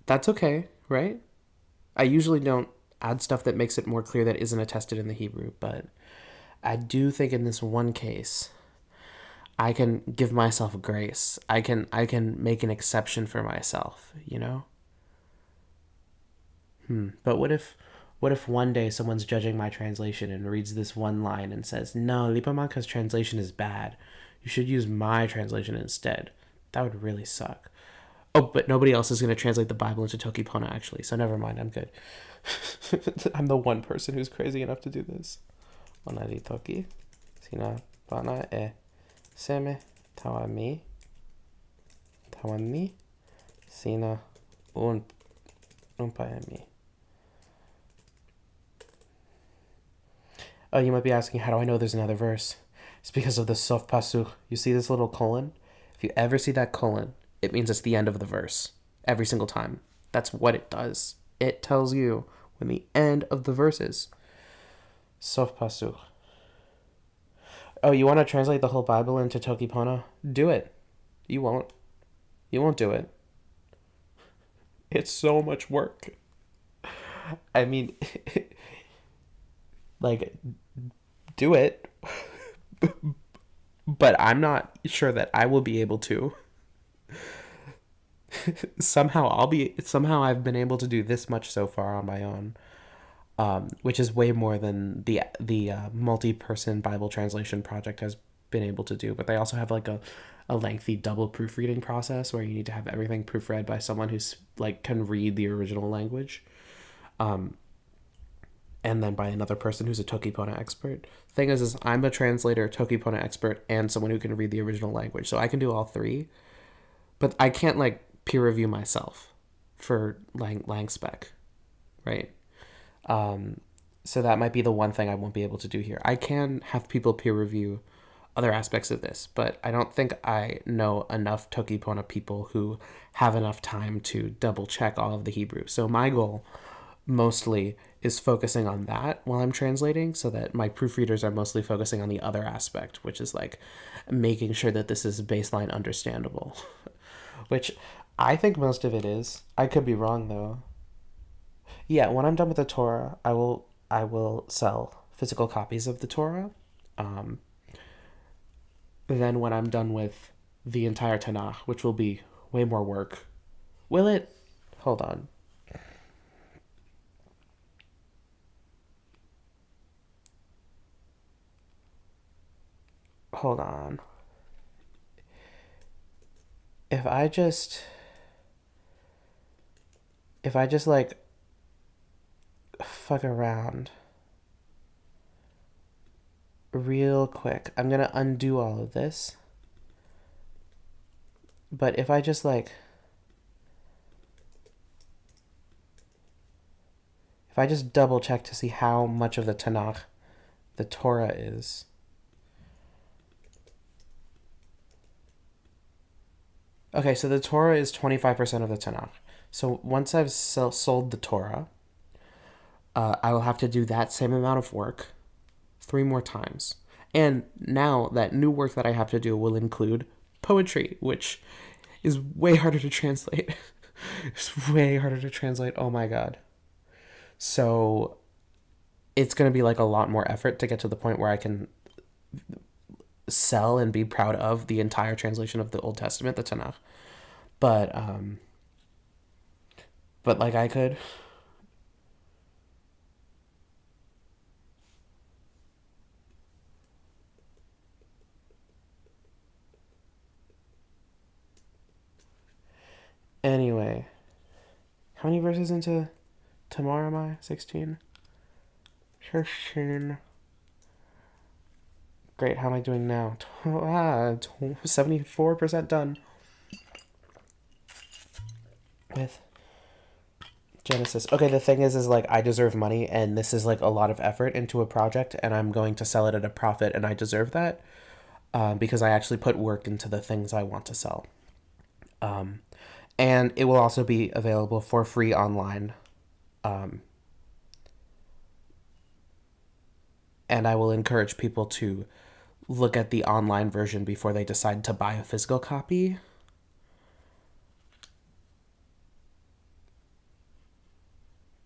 That's okay, right? I usually don't add stuff that makes it more clear that isn't attested in the Hebrew, but I do think in this one case, I can give myself grace. I can make an exception for myself, you know? But what if one day someone's judging my translation and reads this one line and says, "No, Lipamanka's translation is bad. You should use my translation instead." That would really suck. Oh, but nobody else is going to translate the Bible into Toki Pona, actually, so never mind, I'm good. I'm the one person who's crazy enough to do this. Onari Toki, Sina Pana e Seme Tawami Tawani Sina Unpaemi. Oh, you might be asking, how do I know there's another verse? It's because of the sof pasuk. You see this little colon? If you ever see that colon, it means it's the end of the verse. Every single time. That's what it does. It tells you when the end of the verse is. Sof pasuk. Oh, you want to translate the whole Bible into Toki Pona? Do it. You won't. You won't do it. It's so much work. I mean, like, do it. But I'm not sure that I will be able to. Somehow I've been able to do this much so far on my own, which is way more than the multi-person Bible translation project has been able to do. But they also have like a lengthy double proofreading process where you need to have everything proofread by someone who's like can read the original language, and then by another person who's a Toki Pona expert. Thing is I'm a translator, Toki Pona expert, and someone who can read the original language, so I can do all three. But I can't like peer review myself for lang spec, right? So that might be the one thing I won't be able to do here. I can have people peer review other aspects of this, but I don't think I know enough toki pona people who have enough time to double check all of the Hebrew. So my goal mostly is focusing on that while I'm translating, so that my proofreaders are mostly focusing on the other aspect, which is like making sure that this is baseline understandable. Which I think most of it is. I could be wrong though. Yeah, when I'm done with the Torah, I will sell physical copies of the Torah. Um, then when I'm done with the entire Tanakh, which will be way more work, will it? Hold on. Hold on. If I just if I just like fuck around real quick, I'm gonna undo all of this. But if I just like if I just double check to see how much of the Tanakh the Torah is. Okay, so the Torah is 25% of the Tanakh. So once I've sold the Torah, I will have to do that same amount of work 3 more times. And now that new work that I have to do will include poetry, which is way harder to translate. It's way harder to translate. Oh my god. So it's going to be like a lot more effort to get to the point where I can sell and be proud of the entire translation of the Old Testament, the Tanakh. But like I could. Anyway, how many verses into tomorrow am I? 16? 16. Great, how am I doing now? 74% done with Genesis. Okay, the thing is like I deserve money, and this is like a lot of effort into a project, and I'm going to sell it at a profit, and I deserve that because I actually put work into the things I want to sell. And it will also be available for free online. And I will encourage people to look at the online version before they decide to buy a physical copy.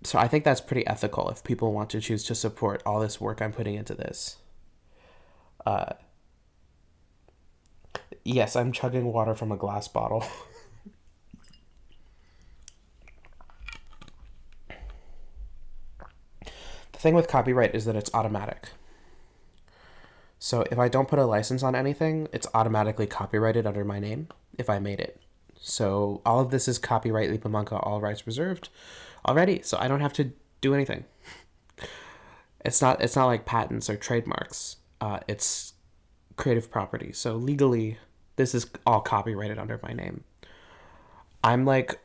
So I think that's pretty ethical if people want to choose to support all this work I'm putting into this. Yes, I'm chugging water from a glass bottle. The thing with copyright is that it's automatic. So if I don't put a license on anything, it's automatically copyrighted under my name if I made it. So all of this is copyright Lipamanka, all rights reserved already. So I don't have to do anything. It's not like patents or trademarks. It's creative property. So legally, this is all copyrighted under my name. I'm like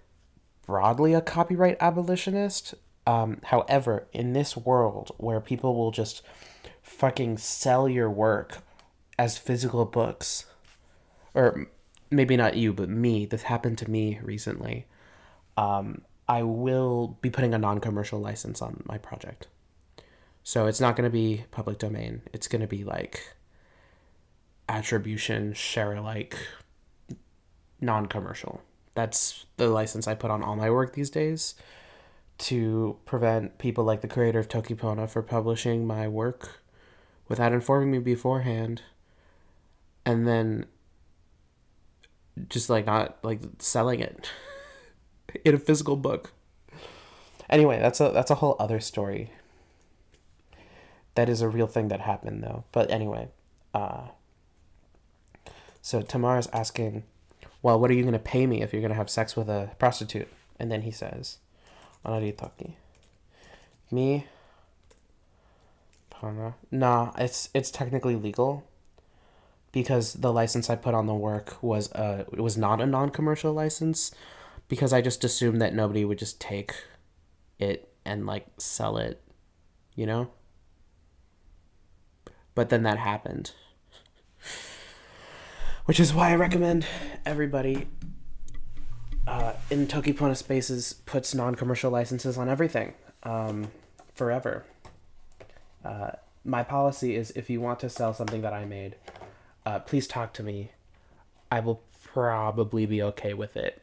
broadly a copyright abolitionist. However, in this world where people will just fucking sell your work as physical books, or maybe not you, but me, this happened to me recently, I will be putting a non-commercial license on my project. So it's not going to be public domain. It's going to be like attribution, share alike, non-commercial. That's the license I put on all my work these days to prevent people like the creator of Toki Pona for publishing my work without informing me beforehand, and then just like not like selling it in a physical book. Anyway, that's a whole other story. That is a real thing that happened though. But anyway, so Tamara's asking, well, what are you going to pay me if you're going to have sex with a prostitute? And then he says, Anari toki. Me? Pona? Nah, it's technically legal because the license I put on the work was it was not a non-commercial license because I just assumed that nobody would just take it and like sell it, you know? But then that happened. Which is why I recommend everybody in Toki Pona Spaces puts non-commercial licenses on everything forever. My policy is if you want to sell something that I made, please talk to me. I will probably be okay with it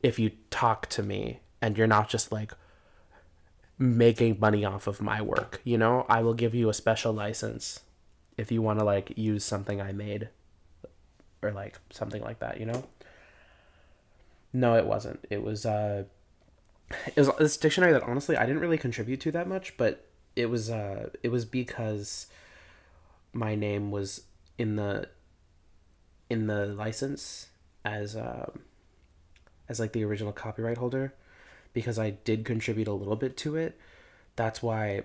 if you talk to me and you're not just like making money off of my work, you know? I will give you a special license if you want to like use something I made or like something like that, you know? No, it wasn't. It was this dictionary that honestly I didn't really contribute to that much, but it was because my name was in the license as like the original copyright holder, because I did contribute a little bit to it. That's why,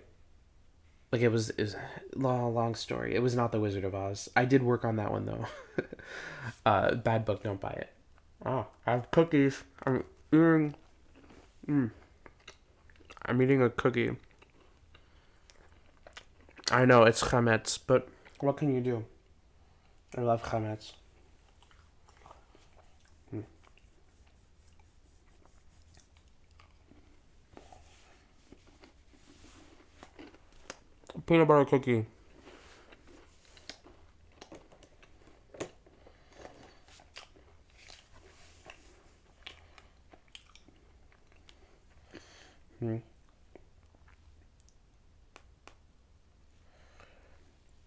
like, it was long story. It was not the Wizard of Oz. I did work on that one though. Bad book, don't buy it. Oh, I have cookies. Eating. I'm eating a cookie. I know it's chametz, but what can you do? I love chametz. Peanut butter cookie.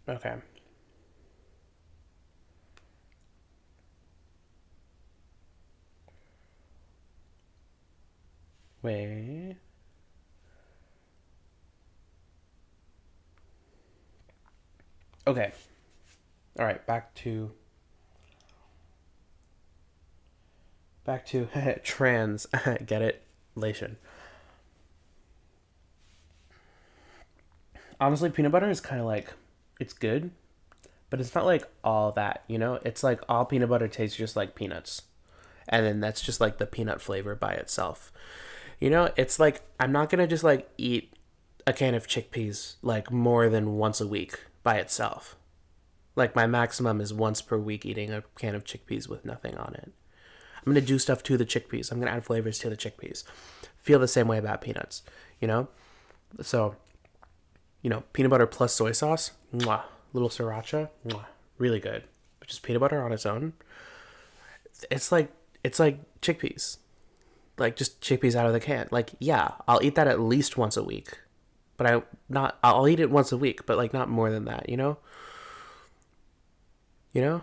Okay. Wait. Okay. All right, back to trans get it lation. Honestly, peanut butter is kind of like, it's good, but it's not like all that, you know? It's like all peanut butter tastes just like peanuts. And then that's just like the peanut flavor by itself. You know, it's like I'm not going to just like eat a can of chickpeas like more than once a week by itself. Like my maximum is once per week eating a can of chickpeas with nothing on it. I'm going to do stuff to the chickpeas. I'm going to add flavors to the chickpeas. Feel the same way about peanuts, you know? So, you know, peanut butter plus soy sauce, mwah, little sriracha, mwah, really good. But just peanut butter on its own, it's like chickpeas. Like just chickpeas out of the can. Like, yeah, I'll eat that at least once a week. But I'll eat it once a week, but like not more than that, you know? You know?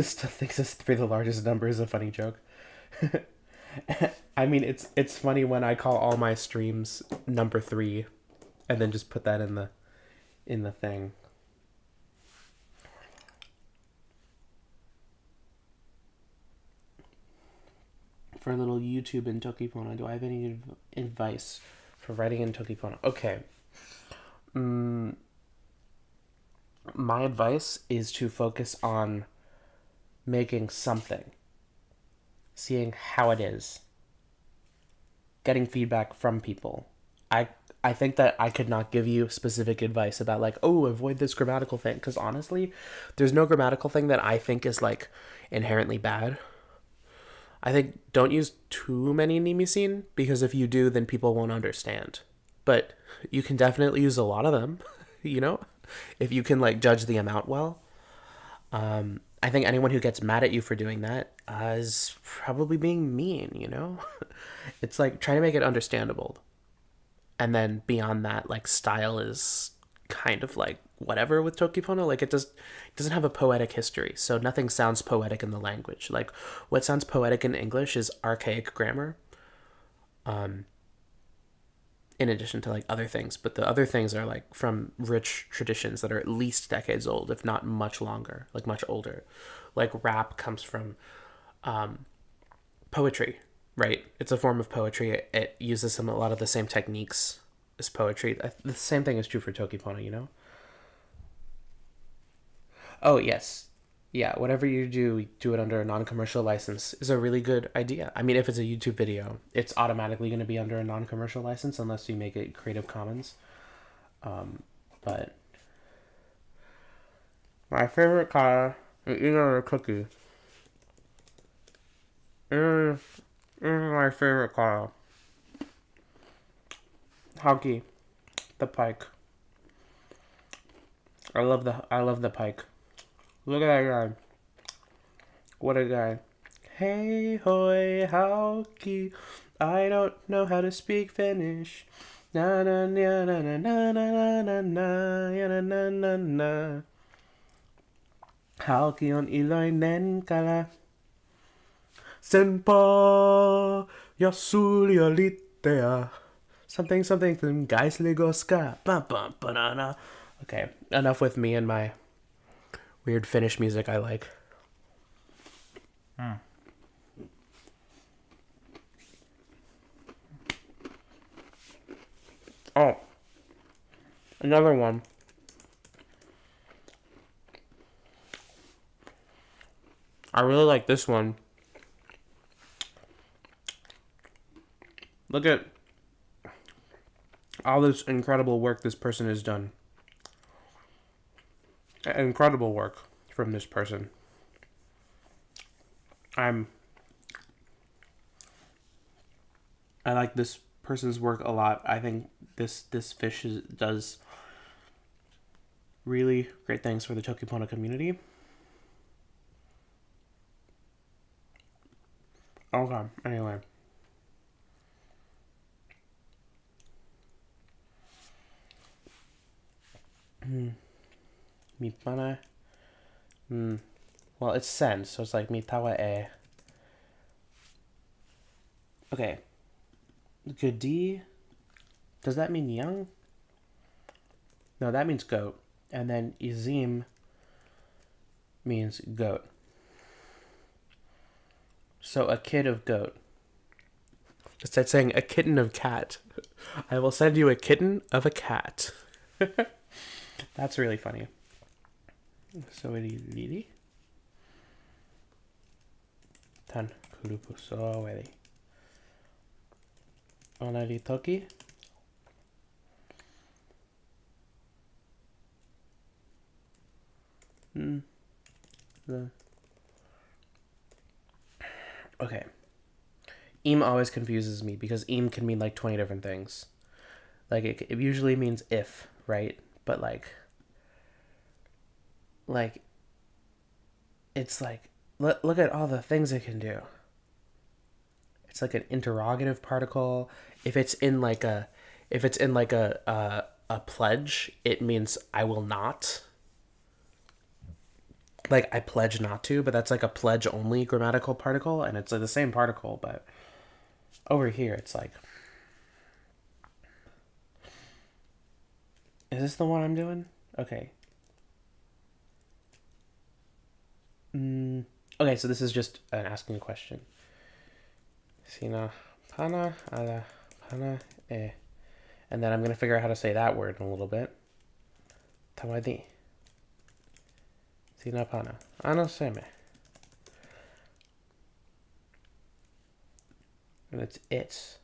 Still thinks it's three the largest number is a funny joke. I mean, it's funny when I call all my streams number 3 and then just put that in the thing. For a little YouTube in Tokipona, do I have any advice for writing in Tokipona? Okay. My advice is to focus on making something, seeing how it is, getting feedback from people. I think that I could not give you specific advice about like, oh, avoid this grammatical thing, because honestly, there's no grammatical thing that I think is like inherently bad. I think don't use too many nemesis, because if you do, then people won't understand. But you can definitely use a lot of them, you know, if you can like judge the amount well. I think anyone who gets mad at you for doing that is probably being mean, you know? It's like try to make it understandable. And then beyond that, like style is kind of like whatever with Tokipono. Like it doesn't have a poetic history, so nothing sounds poetic in the language. Like what sounds poetic in English is archaic grammar. In addition to like other things, but the other things are like from rich traditions that are at least decades old, if not much longer, like much older. Like rap comes from poetry, right? It's a form of poetry. It uses a lot of the same techniques as poetry. The same thing is true for Tokipono, you know? Oh, yes. Yeah, whatever you do it under a non-commercial license is a really good idea. I mean, if it's a YouTube video, it's automatically going to be under a non-commercial license unless you make it Creative Commons. But my favorite color is either a cookie. Is my favorite color. Hockey, the pike. I love the pike. Look at that guy. What a guy. Hey hoy hockey. I don't know how to speak Finnish. Na na na na na na na na na na na na na. Hauki on iloinen kala. Senpa ja sulia litteä. Something something geistligoska. Bum bum banana. Okay, enough with me and my weird Finnish music I like. Oh, another one. I really like this one. Look at all this incredible work this person has done. Incredible work from this person. I like this person's work a lot. I think this fish does really great things for the toki pona community. Okay, anyway. Mi pana. Well, it's send, so it's like mi tawa e. Okay. Gudi. Does that mean young? No, that means goat. And then izim means goat. So a kid of goat. It's like saying a kitten of cat. I will send you a kitten of a cat. That's really funny. So lili. Tan kurupu so weli. Onari toki. Okay. Im always confuses me because im can mean like 20 different things. Like it usually means if, right? But like it's like look at all the things it can do. It's like an interrogative particle. If it's in like a pledge, it means I will not. Like I pledge not to, but that's like a pledge only grammatical particle, and it's like the same particle, but over here it's like, is this the one I'm doing? Okay. Okay, so this is just an asking a question. Sina pana ala pana e. And then I'm going to figure out how to say that word in a little bit. Tawadi. Sina pana. Ano seme. And it's it.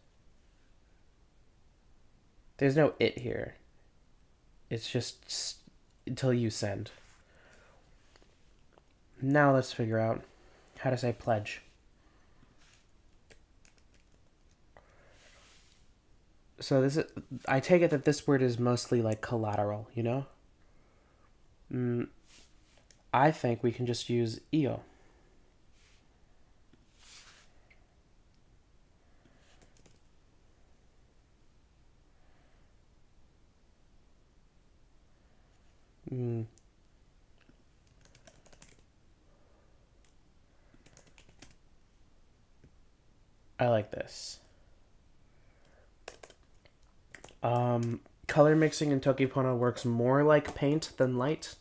There's no it here. It's just until you send. Now let's figure out how to say pledge. So I take it that this word is mostly like collateral, you know? I think we can just use io. I like this. Color mixing in Tokipona works more like paint than light,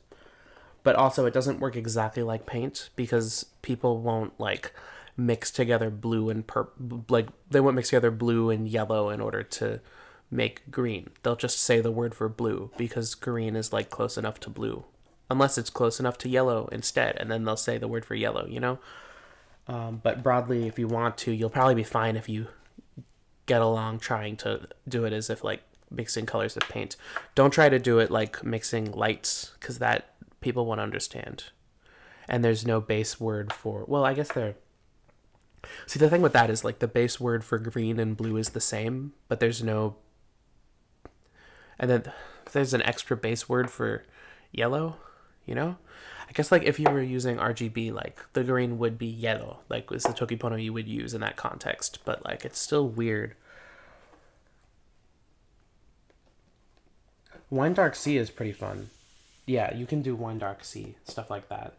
but also it doesn't work exactly like paint because people won't like mix together blue and purple. Like they won't mix together blue and yellow in order to make green. They'll just say the word for blue because green is like close enough to blue, unless it's close enough to yellow instead, and then they'll say the word for yellow, you know? But broadly, if you want to, you'll probably be fine if you get along trying to do it as if like mixing colors of paint. Don't try to do it like mixing lights, because that people won't understand. And there's no base word for, well, I guess there. See, the thing with that is like the base word for green and blue is the same, but there's no. And then there's an extra base word for yellow, you know? I guess like if you were using RGB, like the green would be yellow, like was the toki pona you would use in that context, but like it's still weird. Wine Dark Sea is pretty fun. Yeah, you can do Wine Dark Sea, stuff like that.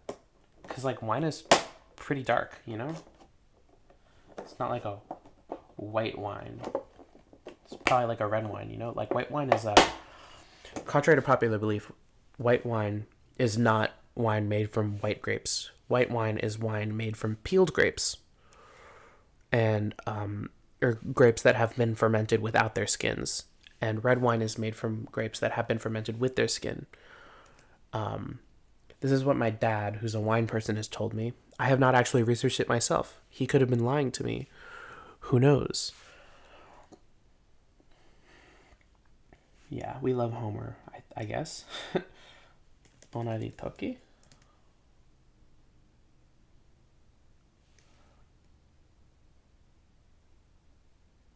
Because like wine is pretty dark, you know? It's not like a white wine. It's probably like a red wine, you know? Like white wine is a. Contrary to popular belief, white wine is not wine made from white grapes. White wine is wine made from peeled grapes, and or grapes that have been fermented without their skins. And red wine is made from grapes that have been fermented with their skin. This is what my dad, who's a wine person, has told me. I have not actually researched it myself. He could have been lying to me. Who knows? Yeah, we love Homer, I guess. Pona toki.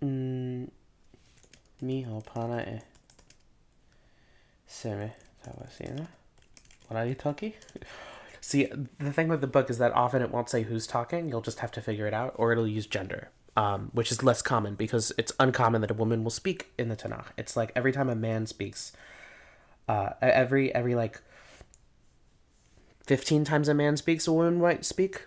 Miho pana e seme tawasina. Pona toki. See, the thing with the book is that often it won't say who's talking. You'll just have to figure it out, or it'll use gender. Which is less common because it's uncommon that a woman will speak in the Tanakh. It's like every time a man speaks, every like 15 times a man speaks, a woman might speak,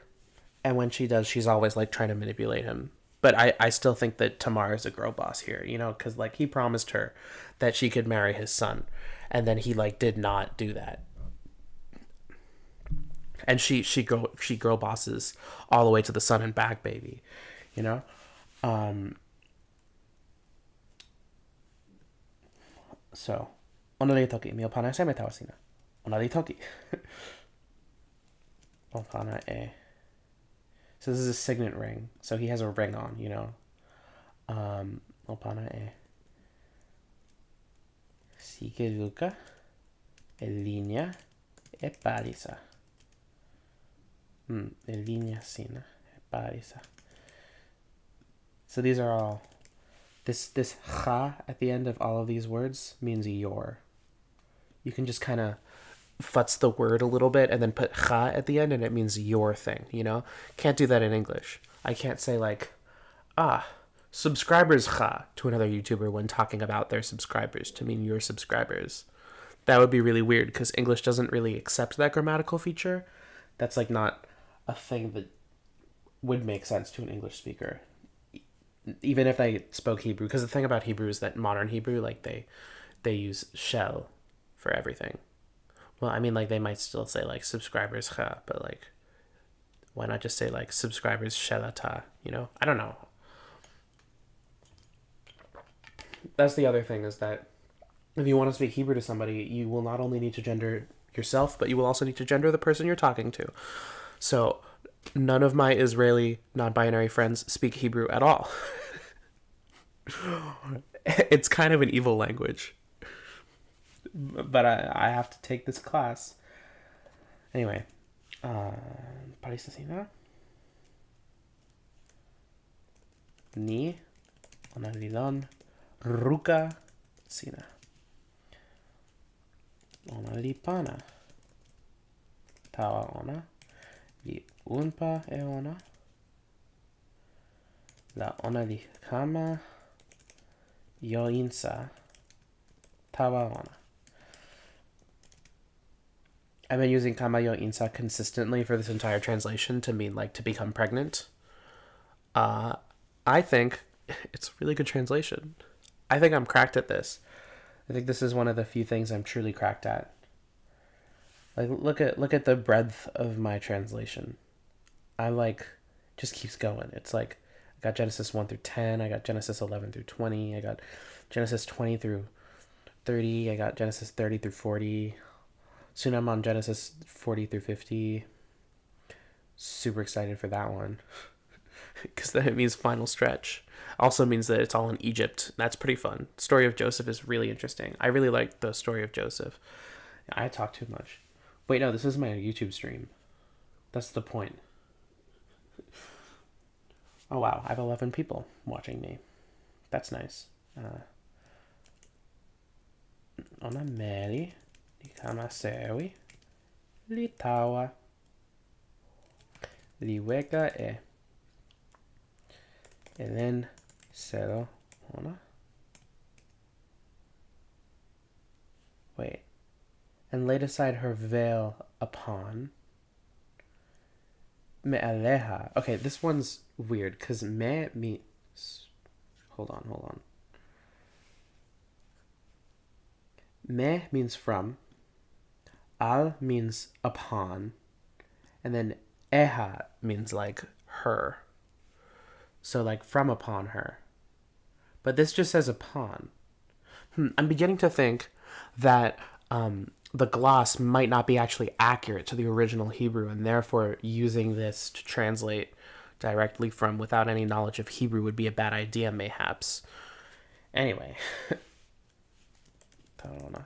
and when she does, she's always like trying to manipulate him. But I still think that Tamar is a girl boss here, you know, because like he promised her that she could marry his son, and then he like did not do that. And she girl bosses all the way to the son and back, baby, you know. So, onali toki, mi opana se me tawasina. Onali toki. Opana e. So this is a signet ring. So he has a ring on, you know. Opana e. Sikeruka. E linea. E parisa. E linea sina. E parisa. So these are all. This cha at the end of all of these words means your. You can just kind of futz the word a little bit and then put cha at the end and it means your thing, you know? Can't do that in English. I can't say like, subscribers cha to another YouTuber when talking about their subscribers to mean your subscribers. That would be really weird because English doesn't really accept that grammatical feature. That's like not a thing that would make sense to an English speaker. Even if they spoke Hebrew, because the thing about Hebrew is that modern Hebrew, like they use shell for everything. Well, I mean, like they might still say like subscribers cha, but like why not just say like subscribers shelata? You know, I don't know. That's the other thing is that if you want to speak Hebrew to somebody, you will not only need to gender yourself, but you will also need to gender the person you're talking to. So none of my Israeli non-binary friends speak Hebrew at all. It's kind of an evil language. But I have to take this class. Anyway. Parisasina. Ni. Onalilon. Ruka. Sina. Onalipana. Tawa ona. Li unpa e ona. La onali kama. Yoinsa. Tawa ona. I've been using kamayo insa consistently for this entire translation to mean like to become pregnant. I think it's a really good translation. I think I'm cracked at this. I think this is one of the few things I'm truly cracked at. Like look at the breadth of my translation. I like just keeps going. It's like I got Genesis 1 through 10, I got Genesis 11 through 20, I got Genesis 20 through 30, I got Genesis 30 through 40. Soon I'm on Genesis 40 through 50. Super excited for that one. Because then it means final stretch. Also means that it's all in Egypt. That's pretty fun. Story of Joseph is really interesting. I really like the story of Joseph. I talk too much. Wait, no, this is my YouTube stream. That's the point. Oh wow, I have 11 people watching me. That's nice. Ona meri, likamasewi, litawa, liweka e. And then settle ona. Wait. And laid aside her veil upon me aleha. Okay, this one's weird because me means. Hold on. Me means from. Al means upon. And then eha means like her. So like from upon her. But this just says upon. I'm beginning to think that the gloss might not be actually accurate to the original Hebrew, and therefore using this to translate directly from without any knowledge of Hebrew would be a bad idea, mayhaps. Anyway. Pana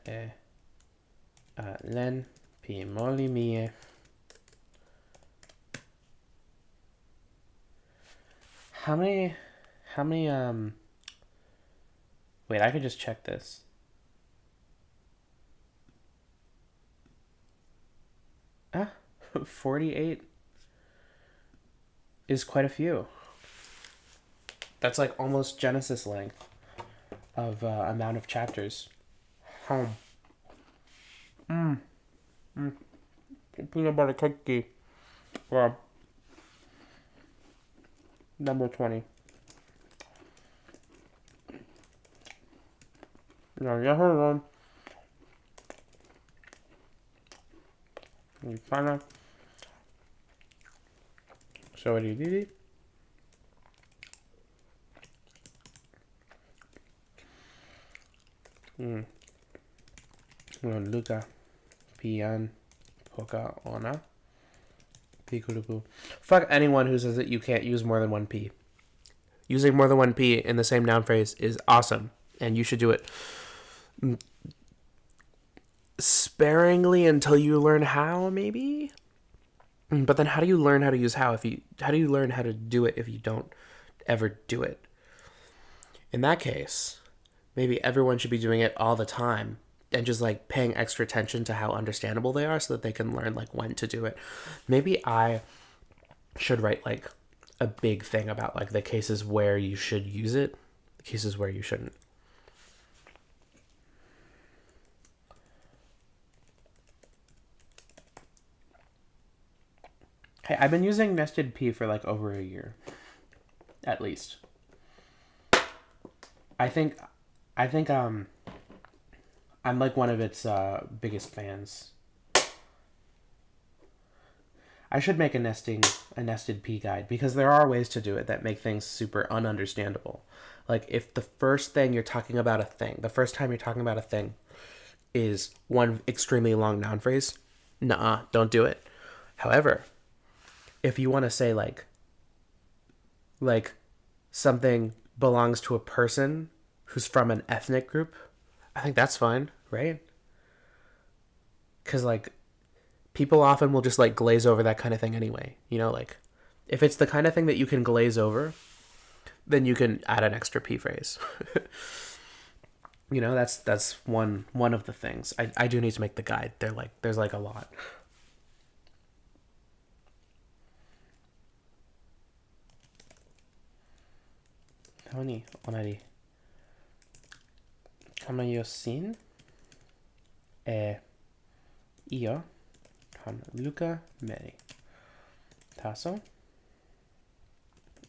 e len pi moli mie. How many wait, I could just check this. Ah, 48 is quite a few. That's like almost Genesis length of amount of chapters. Peanut butter cookie. Well, number 20. No, ya hold on. You pana. So what do you do? Luca, pian, poka, ona, pikulupu. Fuck anyone who says that you can't use more than one p. Using more than one p in the same noun phrase is awesome, and you should do it sparingly until you learn how, maybe. But then, how do you learn how to use how? How do you learn how to do it if you don't ever do it? In that case, maybe everyone should be doing it all the time and just like paying extra attention to how understandable they are so that they can learn like when to do it. Maybe I should write like a big thing about like the cases where you should use it, the cases where you shouldn't. Hey, I've been using nested P for like over a year, at least. I think I'm like one of its biggest fans. I should make a nested P guide because there are ways to do it that make things super ununderstandable. Like if the first time you're talking about a thing is one extremely long noun phrase, nuh-uh, don't do it. However, if you want to say like something belongs to a person who's from an ethnic group, I think that's fine, right? Because like people often will just like glaze over that kind of thing anyway. You know, like if it's the kind of thing that you can glaze over, then you can add an extra P phrase. You know, that's one of the things. I do need to make the guide. There's like a lot. Honey, onari. Kamayosin. Io. Han Luca Meri. Tasso.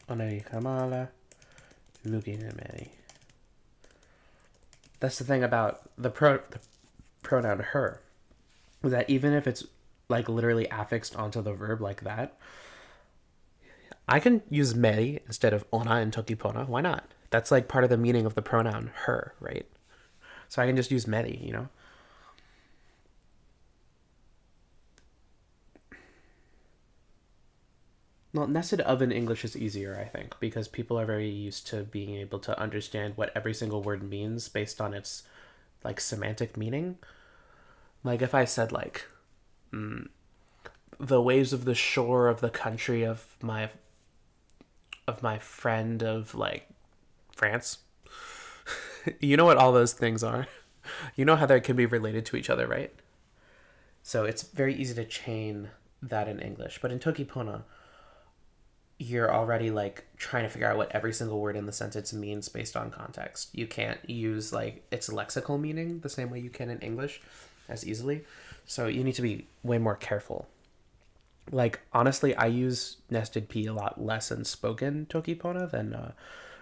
Onari Kamala. Lugina Meri. That's the thing about the pronoun her. That even if it's like literally affixed onto the verb like that, I can use meri instead of ona and toki pona. Why not? That's like part of the meaning of the pronoun her, right? So I can just use medi, Well, nested oven English is easier, I think, because people are very used to being able to understand what every single word means based on its like semantic meaning. Like if I said like the waves of the shore of the country of my friend of like France. You know what all those things are. You know how they can be related to each other, right? So it's very easy to chain that in English. But in Toki Pona, you're already like trying to figure out what every single word in the sentence means based on context. You can't use like its lexical meaning the same way you can in English as easily. So you need to be way more careful. Like honestly, I use nested p a lot less in spoken tokipona than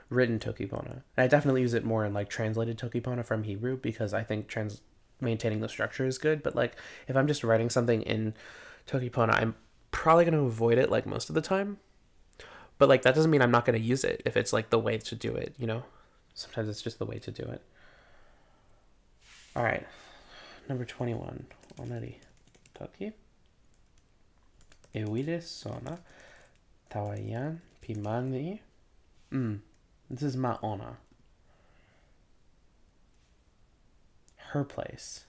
written tokipona. And I definitely use it more in like translated tokipona from Hebrew because I think maintaining the structure is good. But like if I'm just writing something in tokipona, I'm probably going to avoid it like most of the time. But like that doesn't mean I'm not going to use it if it's like the way to do it. Sometimes it's just the way to do it. All right, number 21. Onari toki. Ewide sona tawayan pimani. This is Maona. Her place.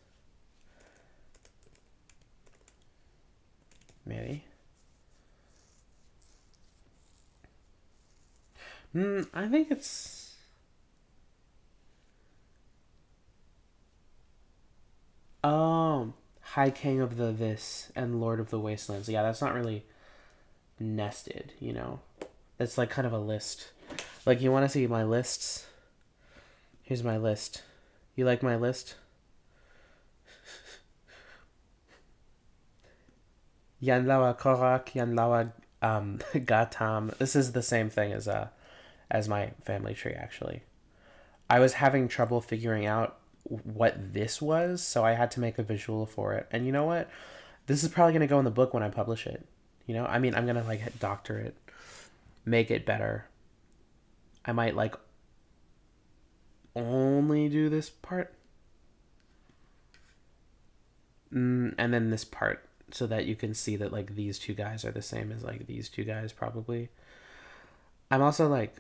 Mary. I think it's. High King of the This and Lord of the Wastelands. Yeah, that's not really nested. It's like kind of a list. Like, you want to see my lists? Here's my list. You like my list? Yanlawa Korak, Yanlawa Gatam. This is the same thing as my family tree, actually. I was having trouble figuring out what this was, so I had to make a visual for it. And you know what? This is probably going to go in the book when I publish it. I mean, I'm going to like doctor it, make it better. I might like only do this part. And then this part so that you can see that like these two guys are the same as like these two guys probably. I'm also like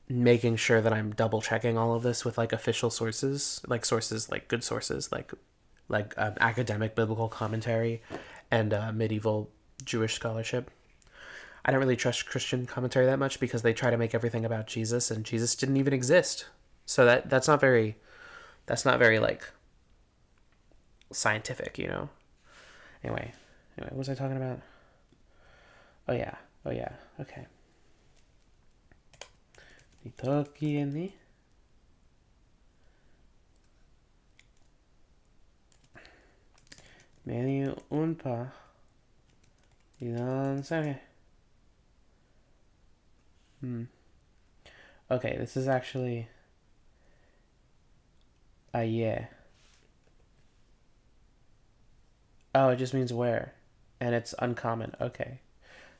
making sure that I'm double checking all of this with like official sources, like good sources, like academic biblical commentary and medieval Jewish scholarship. I don't really trust Christian commentary that much because they try to make everything about Jesus, and Jesus didn't even exist. So that's not very like scientific. Anyway, what was I talking about? Oh yeah. Okay. Toki ni many unpa ilan same. Okay, this is actually a yeah. Oh, it just means where, and it's uncommon. Okay.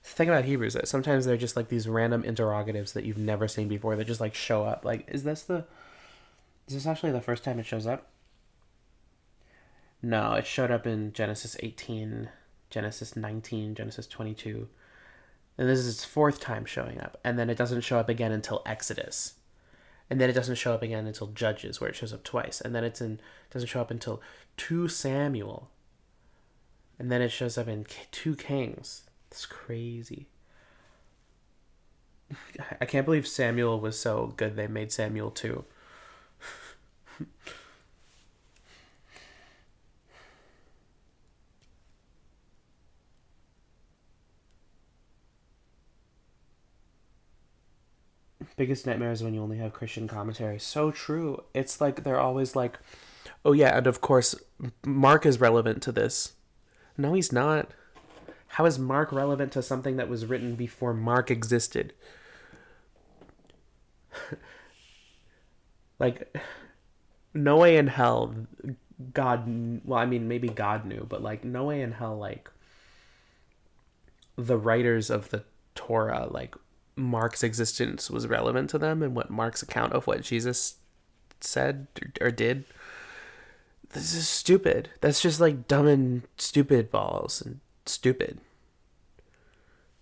The thing about Hebrews that sometimes they're just like these random interrogatives that you've never seen before that just like show up. Like, is this actually the first time it shows up? No, it showed up in Genesis 18, Genesis 19, Genesis 22. And this is its fourth time showing up. And then it doesn't show up again until Exodus. And then it doesn't show up again until Judges, where it shows up twice. And then it doesn't show up until 2 Samuel. And then it shows up in 2 Kings. It's crazy. I can't believe Samuel was so good they made Samuel 2. Biggest nightmare is when you only have Christian commentary. So true. It's like they're always like, oh yeah, and of course Mark is relevant to this. No, he's not. How is Mark relevant to something that was written before Mark existed? Like, no way in hell God, well, I mean, maybe God knew, but like, no way in hell, like, the writers of the Torah, like, Mark's existence was relevant to them and what Mark's account of what Jesus said or did. This is stupid. That's just like dumb and stupid balls and stupid.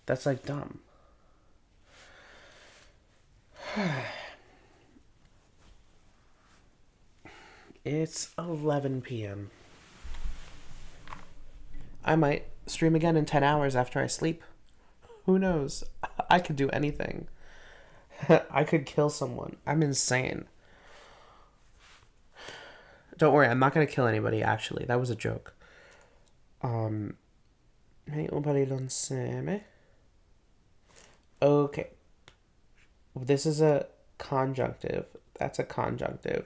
That's like dumb. It's 11 p.m. I might stream again in 10 hours after I sleep. Who knows? I could do anything. I could kill someone. I'm insane. Don't worry, I'm not gonna kill anybody, actually. That was a joke. Okay. This is a conjunctive. That's a conjunctive.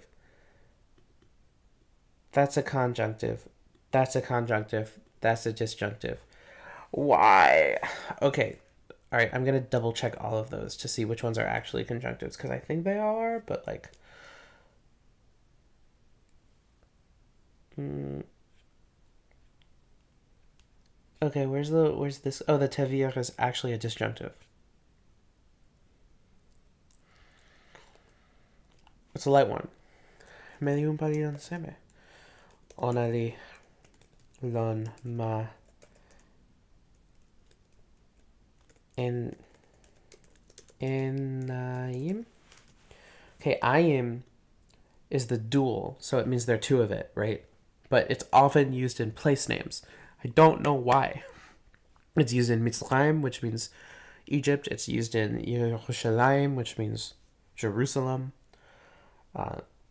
That's a conjunctive. That's a conjunctive. That's a disjunctive. Why? Okay. All right, I'm going to double check all of those to see which ones are actually conjunctives because I think they all are, but like Okay, where's this? Oh, the tevir is actually a disjunctive. It's a light one. Me di un palito insieme. Onali lon ma en ayim. Okay, ayim is the dual, so it means there are two of it, right? But it's often used in place names. I don't know why. It's used in Mitzrayim, which means Egypt. It's used in Yerushalayim, which means Jerusalem.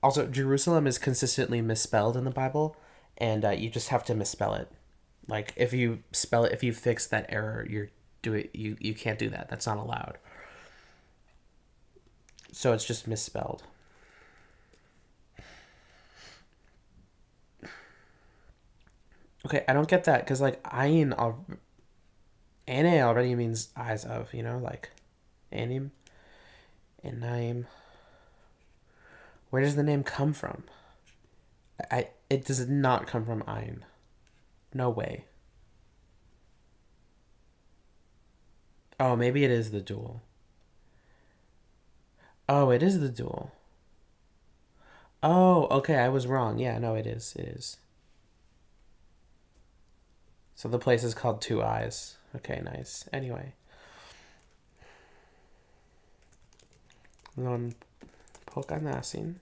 Also, Jerusalem is consistently misspelled in the Bible, and you just have to misspell it. Like if you spell it, if you fix that error, you can't do that. That's not allowed. So it's just misspelled. Okay, I don't get that because like ayin ane already means eyes of, like anim, enaim. Where does the name come from? It does not come from ayin. No way. Oh, maybe it is the dual. Oh, it is the dual. Oh, okay, I was wrong. Yeah, no, it is. It is. So the place is called Two Eyes. Okay, nice. Anyway. Non pokanasin.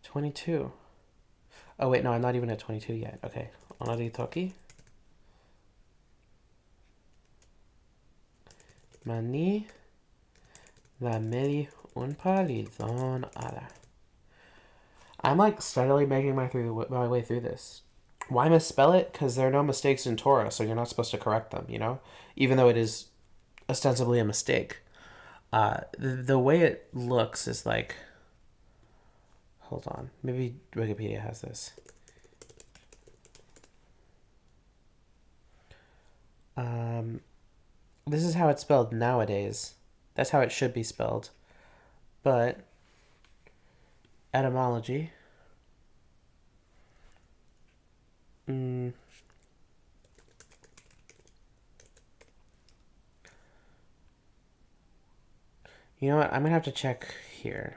22. Oh, wait, no, I'm not even at 22 yet. Okay. Onari toki. Mani la meli un palidon ala. I'm like steadily making my way through this. Why misspell it? Because there are no mistakes in Torah, so you're not supposed to correct them, Even though it is ostensibly a mistake. The way it looks is like... Hold on. Maybe Wikipedia has this. This is how it's spelled nowadays. That's how it should be spelled. But... etymology. You know what? I'm gonna have to check here.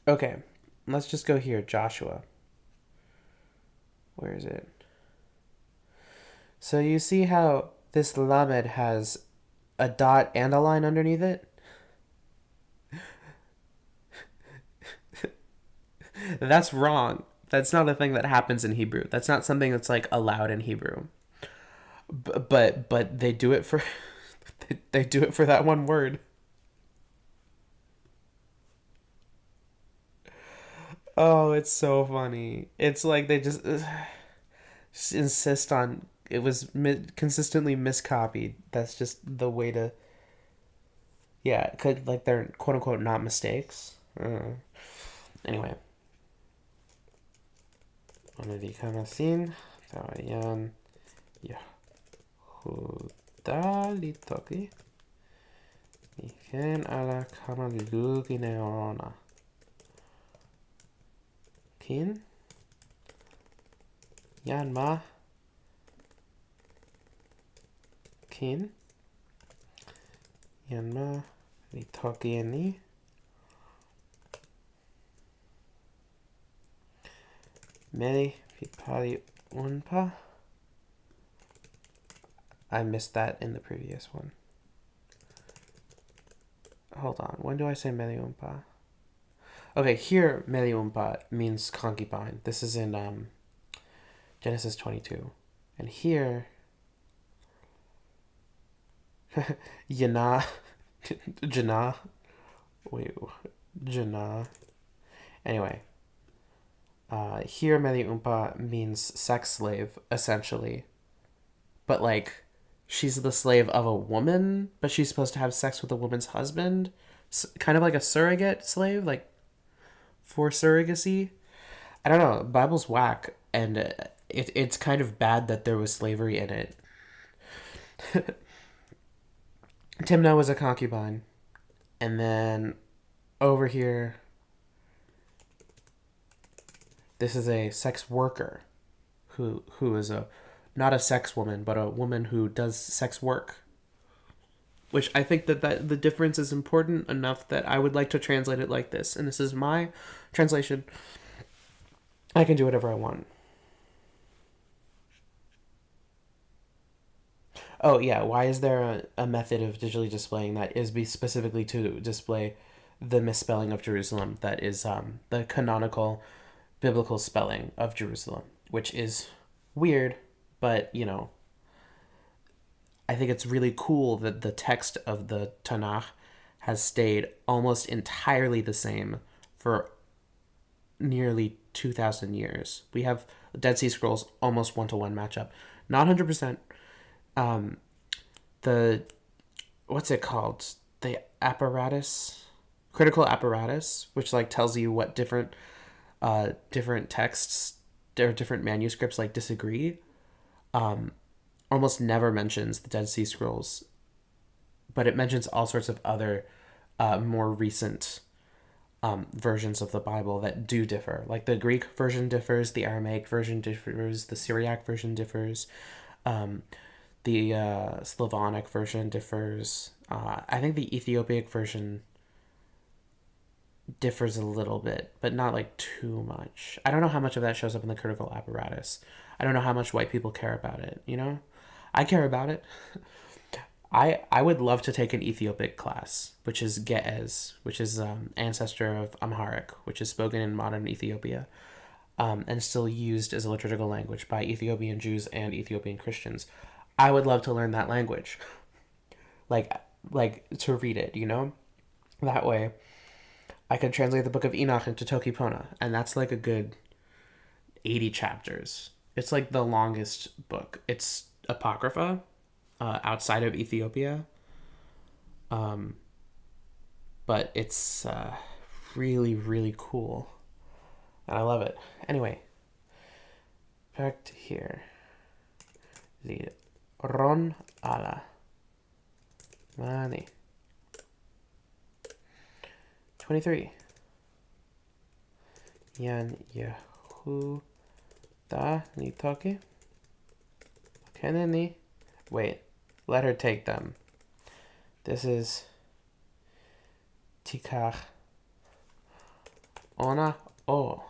Okay, let's just go here. Joshua. Where is it? So you see how this lamed has a dot and a line underneath it? That's wrong. That's not a thing that happens in Hebrew. That's not something that's like allowed in Hebrew. But they do it for they do it for that one word. Oh, it's so funny. It's like they just insist on it was consistently miscopied. That's just the way to. Yeah, could like they're quote unquote not mistakes. Anyway. Ono di kamasin, tawayan Yahuda litoki. Miken ala kamalugi neona. kin, yan ma, kin, yan ma, ni toki ni, meli pipali unpa. I missed that in the previous one. Hold on. When do I say meli unpa? Okay, here meli unpa means concubine. This is in Genesis 22. And here yana jana. Wait, jana. Anyway, here meli unpa means sex slave, essentially. But like, she's the slave of a woman, but she's supposed to have sex with a woman's husband. Kind of like a surrogate slave, like for surrogacy. I don't know. Bible's whack, and it's kind of bad that there was slavery in it. Timnah was a concubine. And then over here, this is a sex worker who is not a sex woman, but a woman who does sex work. Which I think that the difference is important enough that I would like to translate it like this. And this is my translation. I can do whatever I want. Oh, yeah. Why is there a method of digitally displaying that is specifically to display the misspelling of Jerusalem? That is the canonical biblical spelling of Jerusalem, which is weird, but, you know, I think it's really cool that the text of the Tanakh has stayed almost entirely the same for nearly 2,000 years. We have Dead Sea Scrolls almost 1-to-1 matchup. Not 100%. The, what's it called? The apparatus? Critical apparatus, which like tells you what different texts or different manuscripts like disagree. Almost never mentions the Dead Sea Scrolls, but it mentions all sorts of other more recent versions of the Bible that do differ. Like the Greek version differs, the Aramaic version differs, the Syriac version differs, the Slavonic version differs. I think the Ethiopic version differs a little bit, but not like too much. I don't know how much of that shows up in the critical apparatus. I don't know how much white people care about it, you know? I care about it. I would love to take an Ethiopic class, which is Ge'ez, which is ancestor of Amharic, which is spoken in modern Ethiopia, and still used as a liturgical language by Ethiopian Jews and Ethiopian Christians. I would love to learn that language, like to read it, you know. That way, I could translate the Book of Enoch into toki pona, and that's like a good 80 chapters. It's like the longest book. It's Apocrypha. Outside of Ethiopia. But it's really, really cool. And I love it. Anyway, back to here. The Ron Ala. Mani. 23. Yan Yehuda ni toki. Keneni. Wait, let her take them. This is Tikach Ona O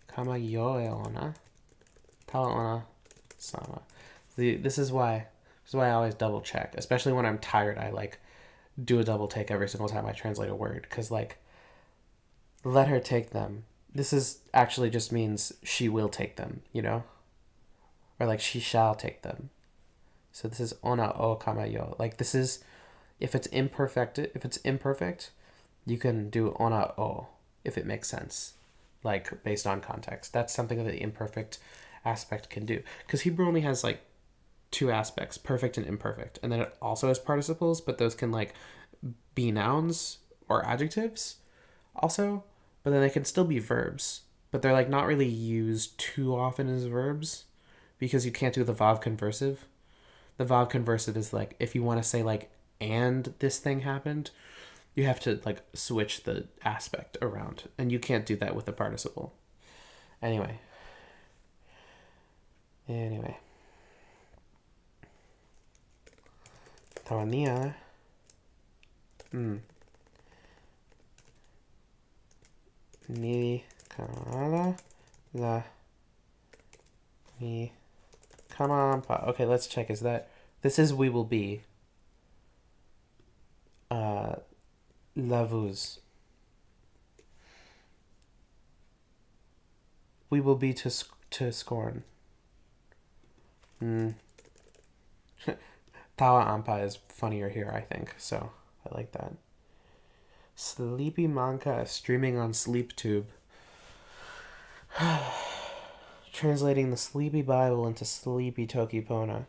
Kama Yoe Ona Tala Ona Sama. This is why I always double check, especially when I'm tired. I like do a double take every single time I translate a word, because like let her take them. This is actually just means she will take them, you know, or like she shall take them. So this is ona o kamayo. Like this is, if it's imperfect, you can do ona o if it makes sense, like based on context. That's something that the imperfect aspect can do, because Hebrew only has like two aspects, perfect and imperfect, and then it also has participles, but those can like be nouns or adjectives also, but then they can still be verbs, but they're like not really used too often as verbs because you can't do the vav conversive. The vav conversive is like, if you want to say like, and this thing happened, you have to like switch the aspect around, and you can't do that with the participle. Anyway. Anyway. Tawania. Ni kamala la mi kamampa. Okay, let's check. Is that this is we will be lavuz. We will be to scorn. Tawa ampa is funnier here, I think. So I like that. Sleepy Manka streaming on SleepTube. Translating the Sleepy Bible into Sleepy Toki Pona.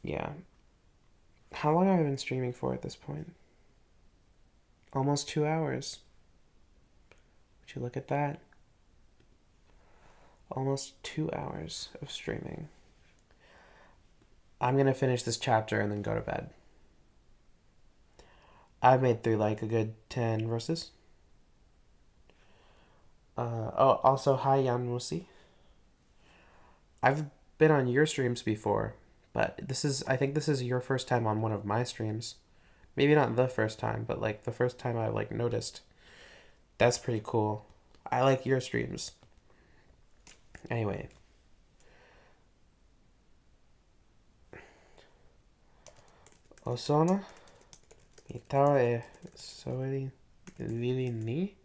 Yeah. How long have I been streaming for at this point? Almost 2 hours. Would you look at that? Almost 2 hours of streaming. I'm gonna finish this chapter and then go to bed. I've made through like a good 10 verses. Also, hi Jan Musi. I've been on your streams before, but I think this is your first time on one of my streams. Maybe not the first time, but like the first time I like noticed. That's pretty cool. I like your streams. Anyway. Osona? Mitawa e soeli lili ni?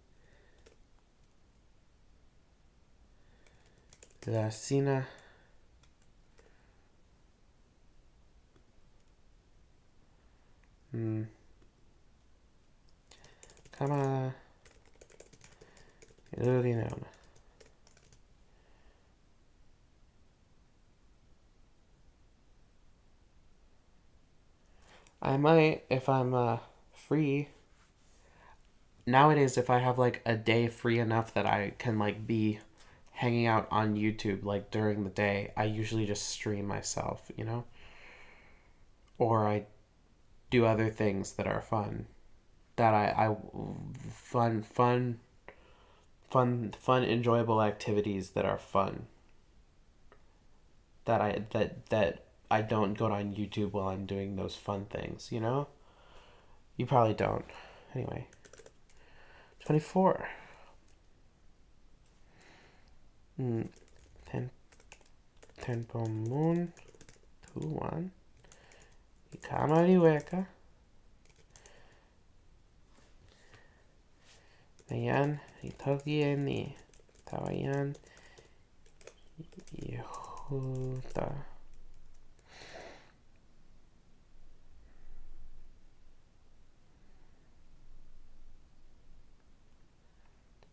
La sina. Kama lili naona. I might if I'm free. Nowadays, if I have like a day free enough that I can like be hanging out on YouTube like during the day, I usually just stream myself, you know? Or I do other things that are fun. That I fun, enjoyable activities that are fun. That I don't go on YouTube while I'm doing those fun things, you know? You probably don't. Anyway. 24. Tempo moon 2-1. Ikama liweka. Ayan, itoki e ni. Tawayan Yehuda.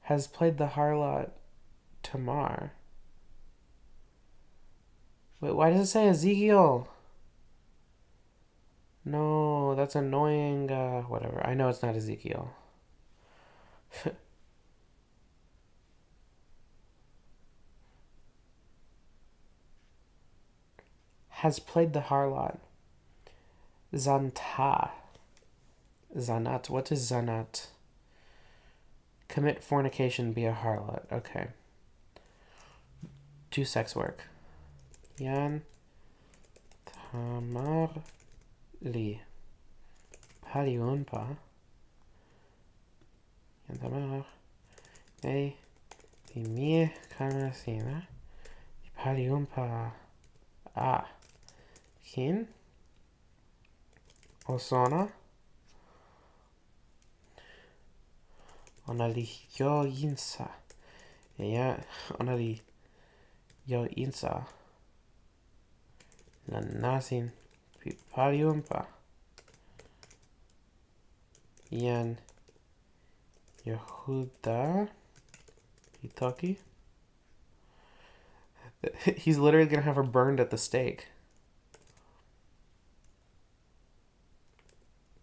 Has played the harlot Tamar. Wait, why does it say Ezekiel? No, that's annoying. Whatever. I know it's not Ezekiel. Has played the harlot. Zanta. Zanat. What is Zanat? Commit fornication, be a harlot. Okay. Do sex work. Yan Tamar Li. Paliunpa. Yan Tamar. Ei. Dimir Kamasina. Paliunpa. Ah. Kin. Osona. Onali yo insa. Ja, onali yo insa. La nasin pipariumpa. Yan Yehuda Itoki. He's literally gonna have her burned at the stake.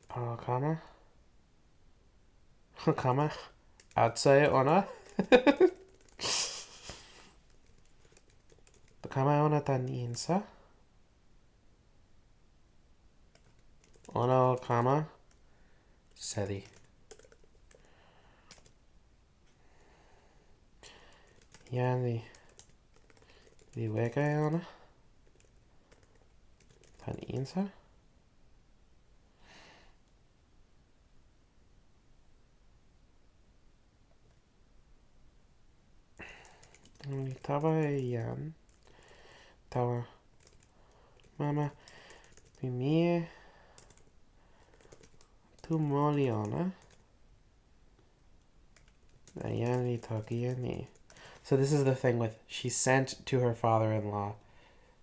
Kama. Kama. Outside ona. Kama ona tan insa. Ona kama. Sedi. Yani liwegayana tan insa. Tawa yan. Tawa mama mimie tu moliona. Yani toki yani. So this is the thing with she sent to her father-in-law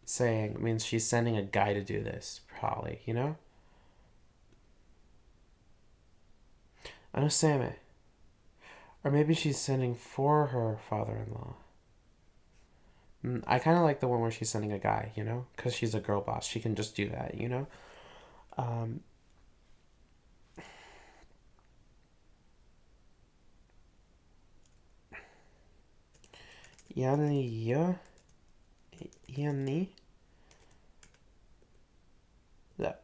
saying means she's sending a guy to do this, probably, you know? Ano same. Or maybe she's sending for her father-in-law. I kind of like the one where she's sending a guy, you know? Because she's a girl boss. She can just do that, you know? Yani yo. Yani. La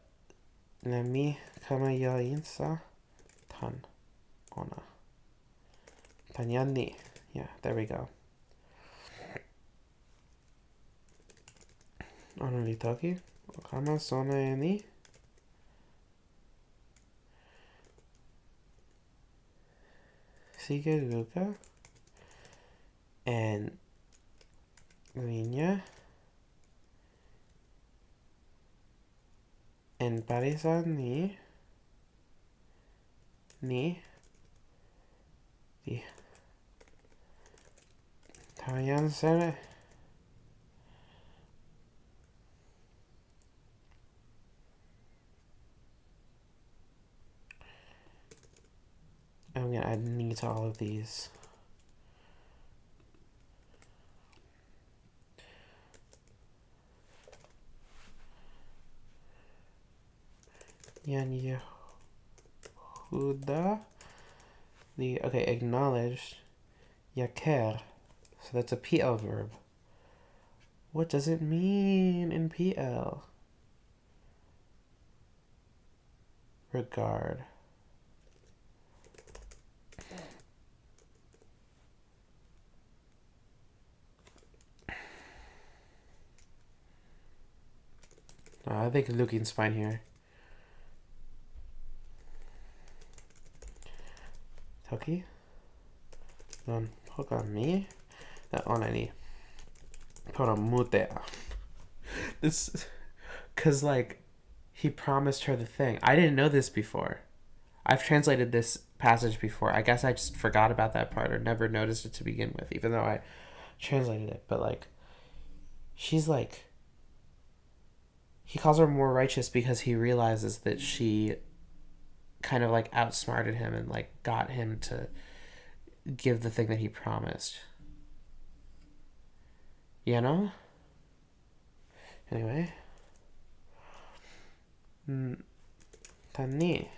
mi kama yo insa. Tan. Ona. Tanyani. Yeah, there we go. Onoli toki. Kama sona yani. Sigue Luca. And Niña. And Parisa ni. Ni. Di. Tayan sere. I'm gonna add ni to all of these. Yan Yehuda. Okay, acknowledged. Yaker. So that's a PL verb. What does it mean in PL? Regard. I think looking's fine here. Toki. Non hoka mi. Onani. Pona mutea. This, cause like, he promised her the thing. I didn't know this before. I've translated this passage before. I guess I just forgot about that part or never noticed it to begin with, even though I translated it. But like, she's like, he calls her more righteous because he realizes that she kind of like outsmarted him and like got him to give the thing that he promised. You know? Anyway. Tani.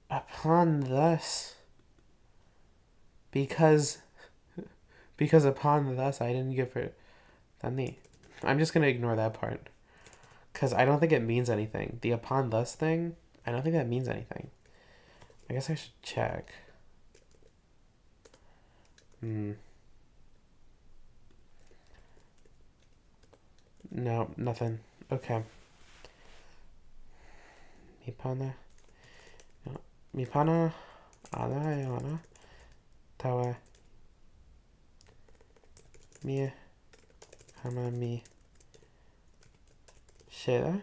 Upon thus. Because upon thus I didn't give her Tani. I'm just gonna ignore that part. Because I don't think it means anything. The upon thus thing, I don't think that means anything. I guess I should check. No, nothing. Okay. Mipana. No. Mipana. Ana. Tawa. Mie. Hama mi. Shera.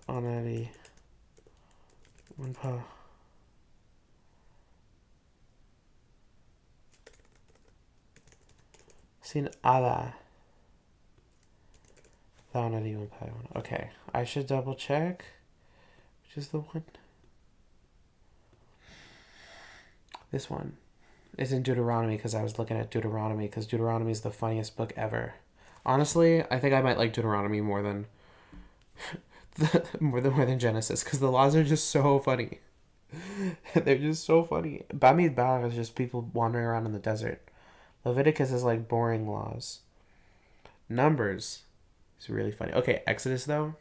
Onari. Unpa. Sin ala. Okay, I should double check. Which is the one? This one. It's in Deuteronomy because I was looking at Deuteronomy because Deuteronomy is the funniest book ever. Honestly, I think I might like Deuteronomy more than more than Genesis, because the laws are just so funny. They're just so funny. Bamidbar is just people wandering around in the desert. Leviticus is like boring laws. Numbers is really funny. Okay, Exodus though,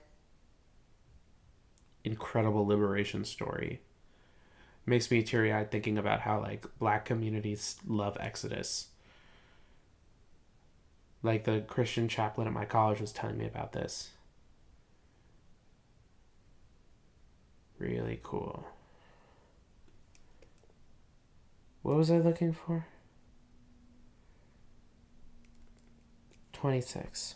incredible liberation story. Makes me teary-eyed thinking about how like black communities love Exodus. Like the Christian chaplain at my college was telling me about this. Really cool. What was I looking for? 26.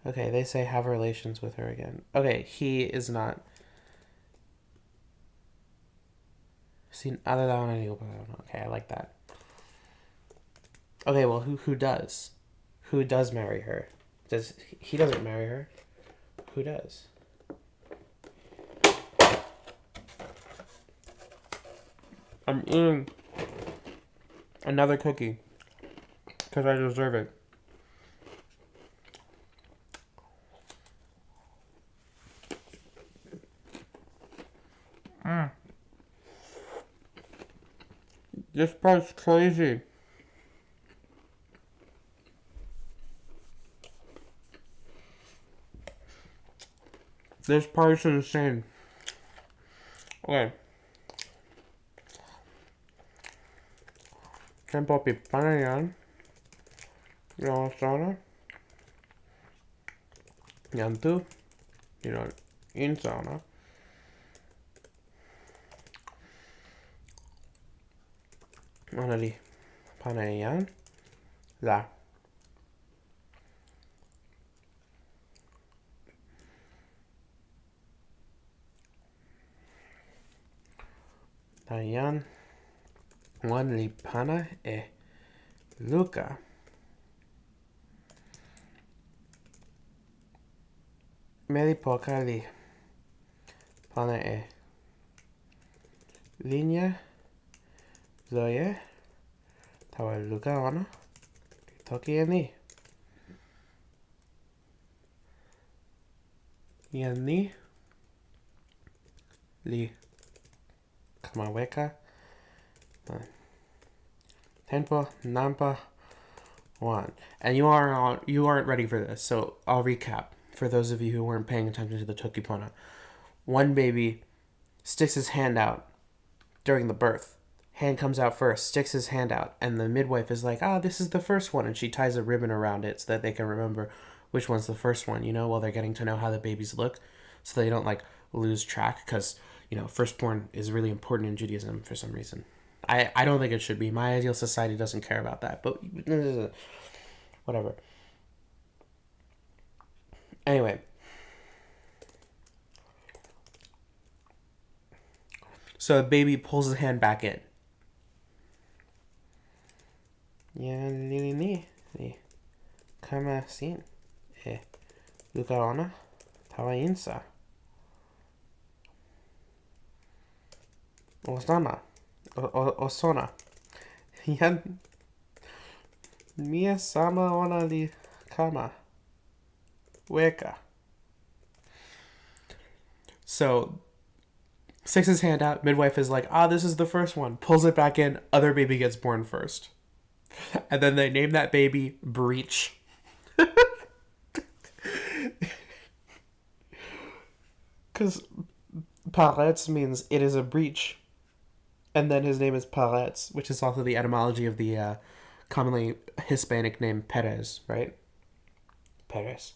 Okay, they say have relations with her again. Okay, he is not. Sin Okay, I like that. Okay, well, who does? Who does marry her? Does he doesn't marry her? Who does? I'm eating another cookie because I deserve it. This part's crazy. This part's insane. Okay. Tempo pipanayan. Yung sauna. Yantu. In sauna. Manali. Panayan. La. Tayan. One lipana Luca. Meli poca li pana linea zoye tawa Luca ona toki ni yani li kamaweka tempo nampa one. And you aren't ready for this, so I'll recap for those of you who weren't paying attention to the toki pona. One baby sticks his hand out during the birth. Hand comes out first, sticks his hand out, and the midwife is like, this is the first one, and she ties a ribbon around it so that they can remember which one's the first one, while they're getting to know how the babies look, so they don't lose track, because firstborn is really important in Judaism for some reason. I don't think it should be. My ideal society doesn't care about that, but whatever. Anyway, so the baby pulls his hand back in. Yan ni kama sin lukaona tawainsa osona yan mia sama ona li kama weka. So sticks his hand out, midwife is like, this is the first one, pulls it back in, other baby gets born first. And then they name that baby Breach. Because Paretz means it is a breach. And then his name is Paretz, which is also the etymology of the commonly Hispanic name Perez, right? Perez.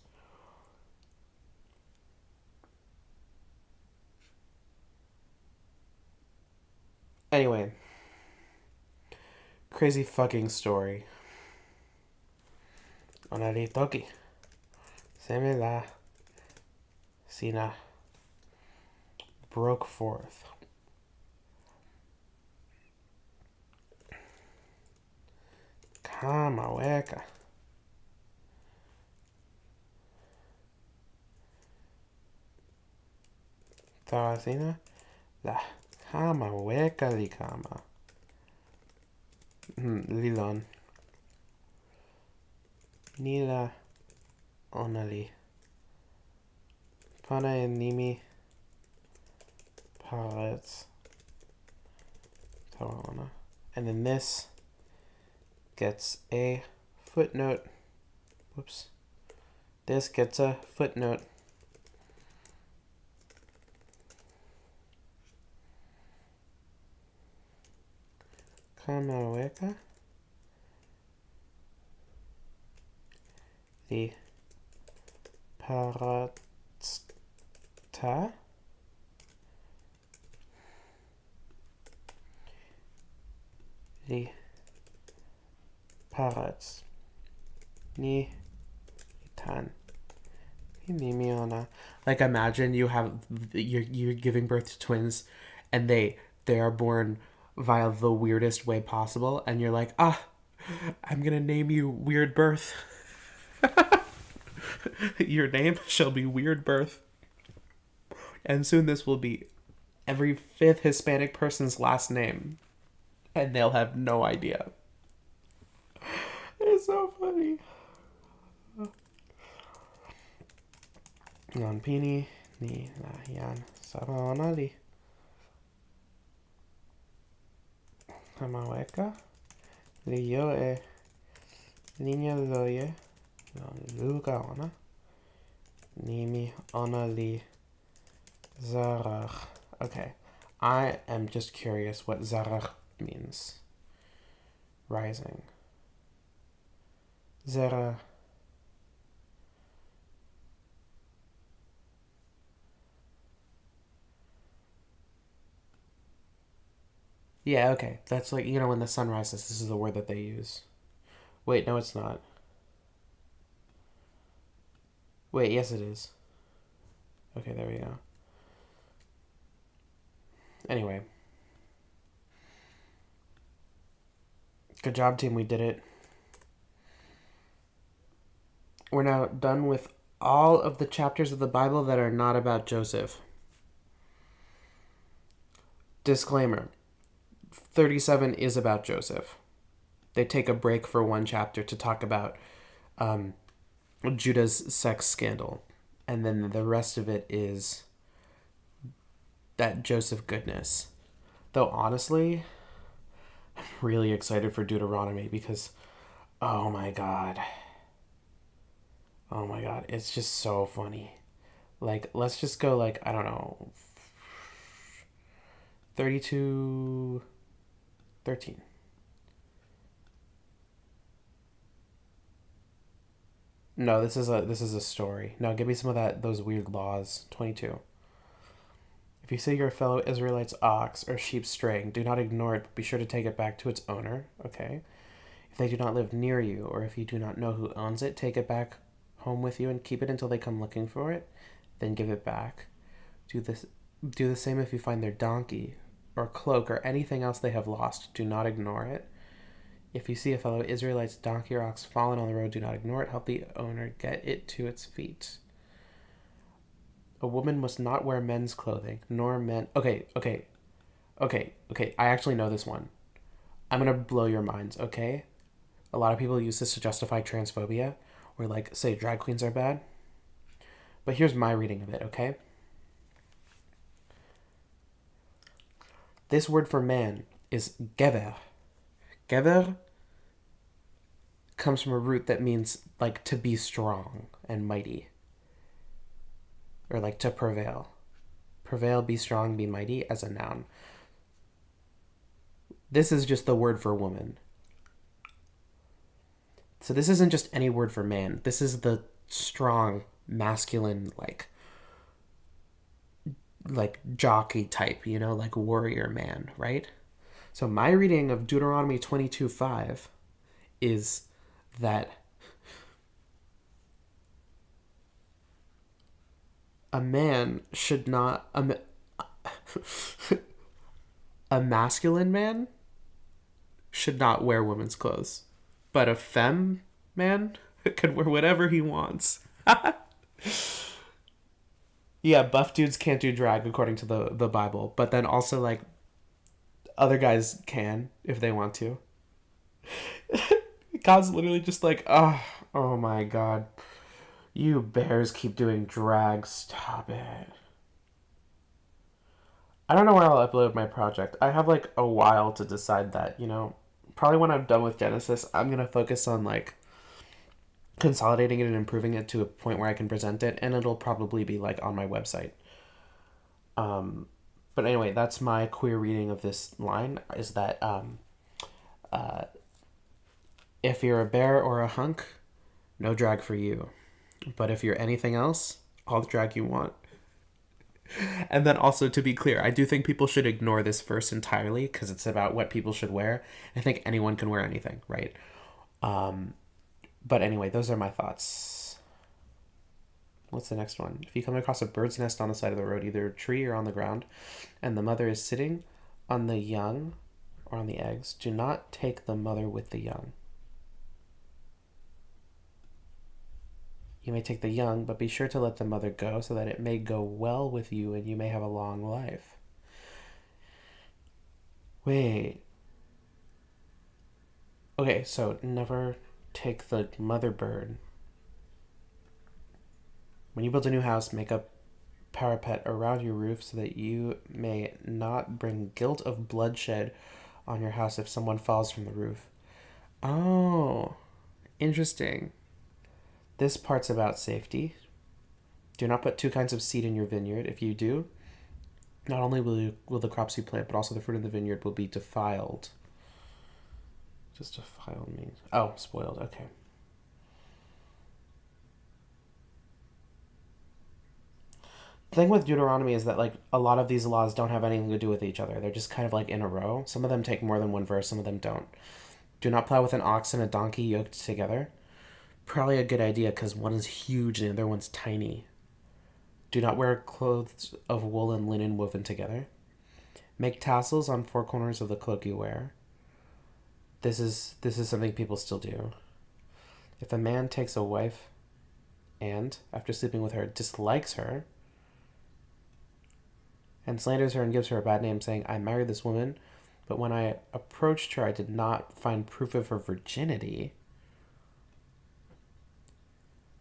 Anyway. Crazy fucking story. Onari toki. Semela. Sina. Broke forth. Kama weka. Tarasina. La kama weka li kama. Lilon. Nila onali. Pana and nimi. Parets. Tawana. And then this gets a footnote. Whoops. This gets a footnote. Kamaweka. The paratsta. The parats. Ni tan. Like imagine you're giving birth to twins and they are born via the weirdest way possible and you're like, I'm gonna name you Weird Birth. Your name shall be Weird Birth. And soon this will be every fifth Hispanic person's last name. And they'll have no idea. It's so funny. Non pini ni lahian sabanali. Hamaweka. Liyo e linya loye. Luka ona. Nimi ona li zarach. Okay. I am just curious what zarach means. Rising. Zera. Yeah, okay. That's like, when the sun rises, this is the word that they use. Wait, no, it's not. Wait, yes, it is. Okay, there we go. Anyway. Good job, team. We did it. We're now done with all of the chapters of the Bible that are not about Joseph. Disclaimer. 37 is about Joseph. They take a break for one chapter to talk about Judah's sex scandal. And then the rest of it is that Joseph goodness. Though honestly, I'm really excited for Deuteronomy because, oh my god, it's just so funny. Like, let's just go like, I don't know, 32... 13. No, this is a story. No, give me some of those weird laws. 22. If you see your fellow Israelite's ox or sheep straying, do not ignore it, but be sure to take it back to its owner. Okay. If they do not live near you, or if you do not know who owns it, take it back home with you and keep it until they come looking for it. Then give it back. Do the same if you find their donkey or cloak or anything else they have lost. Do not ignore it. If you see a fellow Israelite's donkey or ox fallen on the road, do not ignore it. Help the owner get it to its feet. A woman must not wear men's clothing, nor men... Okay. I actually know this one. I'm going to blow your minds, okay? A lot of people use this to justify transphobia, or like, say drag queens are bad. But here's my reading of it, okay? This word for man is gever. Gever comes from a root that means like to be strong and mighty. Or like to prevail. Prevail, be strong, be mighty as a noun. This is just the word for woman. So this isn't just any word for man. This is the strong, masculine, like jockey type, like warrior man, right? So my reading of Deuteronomy 22:5 is that a man should not... a masculine man should not wear women's clothes. But a femme man could wear whatever he wants. Yeah, buff dudes can't do drag according to the Bible, but then also like other guys can if they want to. God's literally just like, oh my god, you bears keep doing drag. Stop it. I don't know where I'll upload my project. I have like a while to decide that. Probably when I'm done with Genesis, I'm gonna focus on like consolidating it and improving it to a point where I can present it, and it'll probably be like on my website. Um, but anyway, that's my queer reading of this line. Is that uh, if you're a bear or a hunk, no drag for you. But if you're anything else, all the drag you want. And then also, to be clear, I do think people should ignore this verse entirely because it's about what people should wear. I think anyone can wear anything, right? But anyway, those are my thoughts. What's the next one? If you come across a bird's nest on the side of the road, either a tree or on the ground, and the mother is sitting on the young or on the eggs, do not take the mother with the young. You may take the young, but be sure to let the mother go so that it may go well with you and you may have a long life. Wait. Okay, so never take the mother bird. When you build a new house, make a parapet around your roof so that you may not bring guilt of bloodshed on your house if someone falls from the roof. Oh, interesting. This part's about safety. Do not put two kinds of seed in your vineyard. If you do, not only will the crops you plant, but also the fruit of the vineyard will be defiled. Just defiled means... Oh, spoiled. Okay. The thing with Deuteronomy is that like a lot of these laws don't have anything to do with each other. They're just kind of like in a row. Some of them take more than one verse, some of them don't. Do not plow with an ox and a donkey yoked together. Probably a good idea because one is huge and the other one's tiny. Do not wear clothes of wool and linen woven together. Make tassels on four corners of the cloak you wear. This is something people still do. If a man takes a wife and, after sleeping with her, dislikes her and slanders her and gives her a bad name, saying, I married this woman, but when I approached her, I did not find proof of her virginity,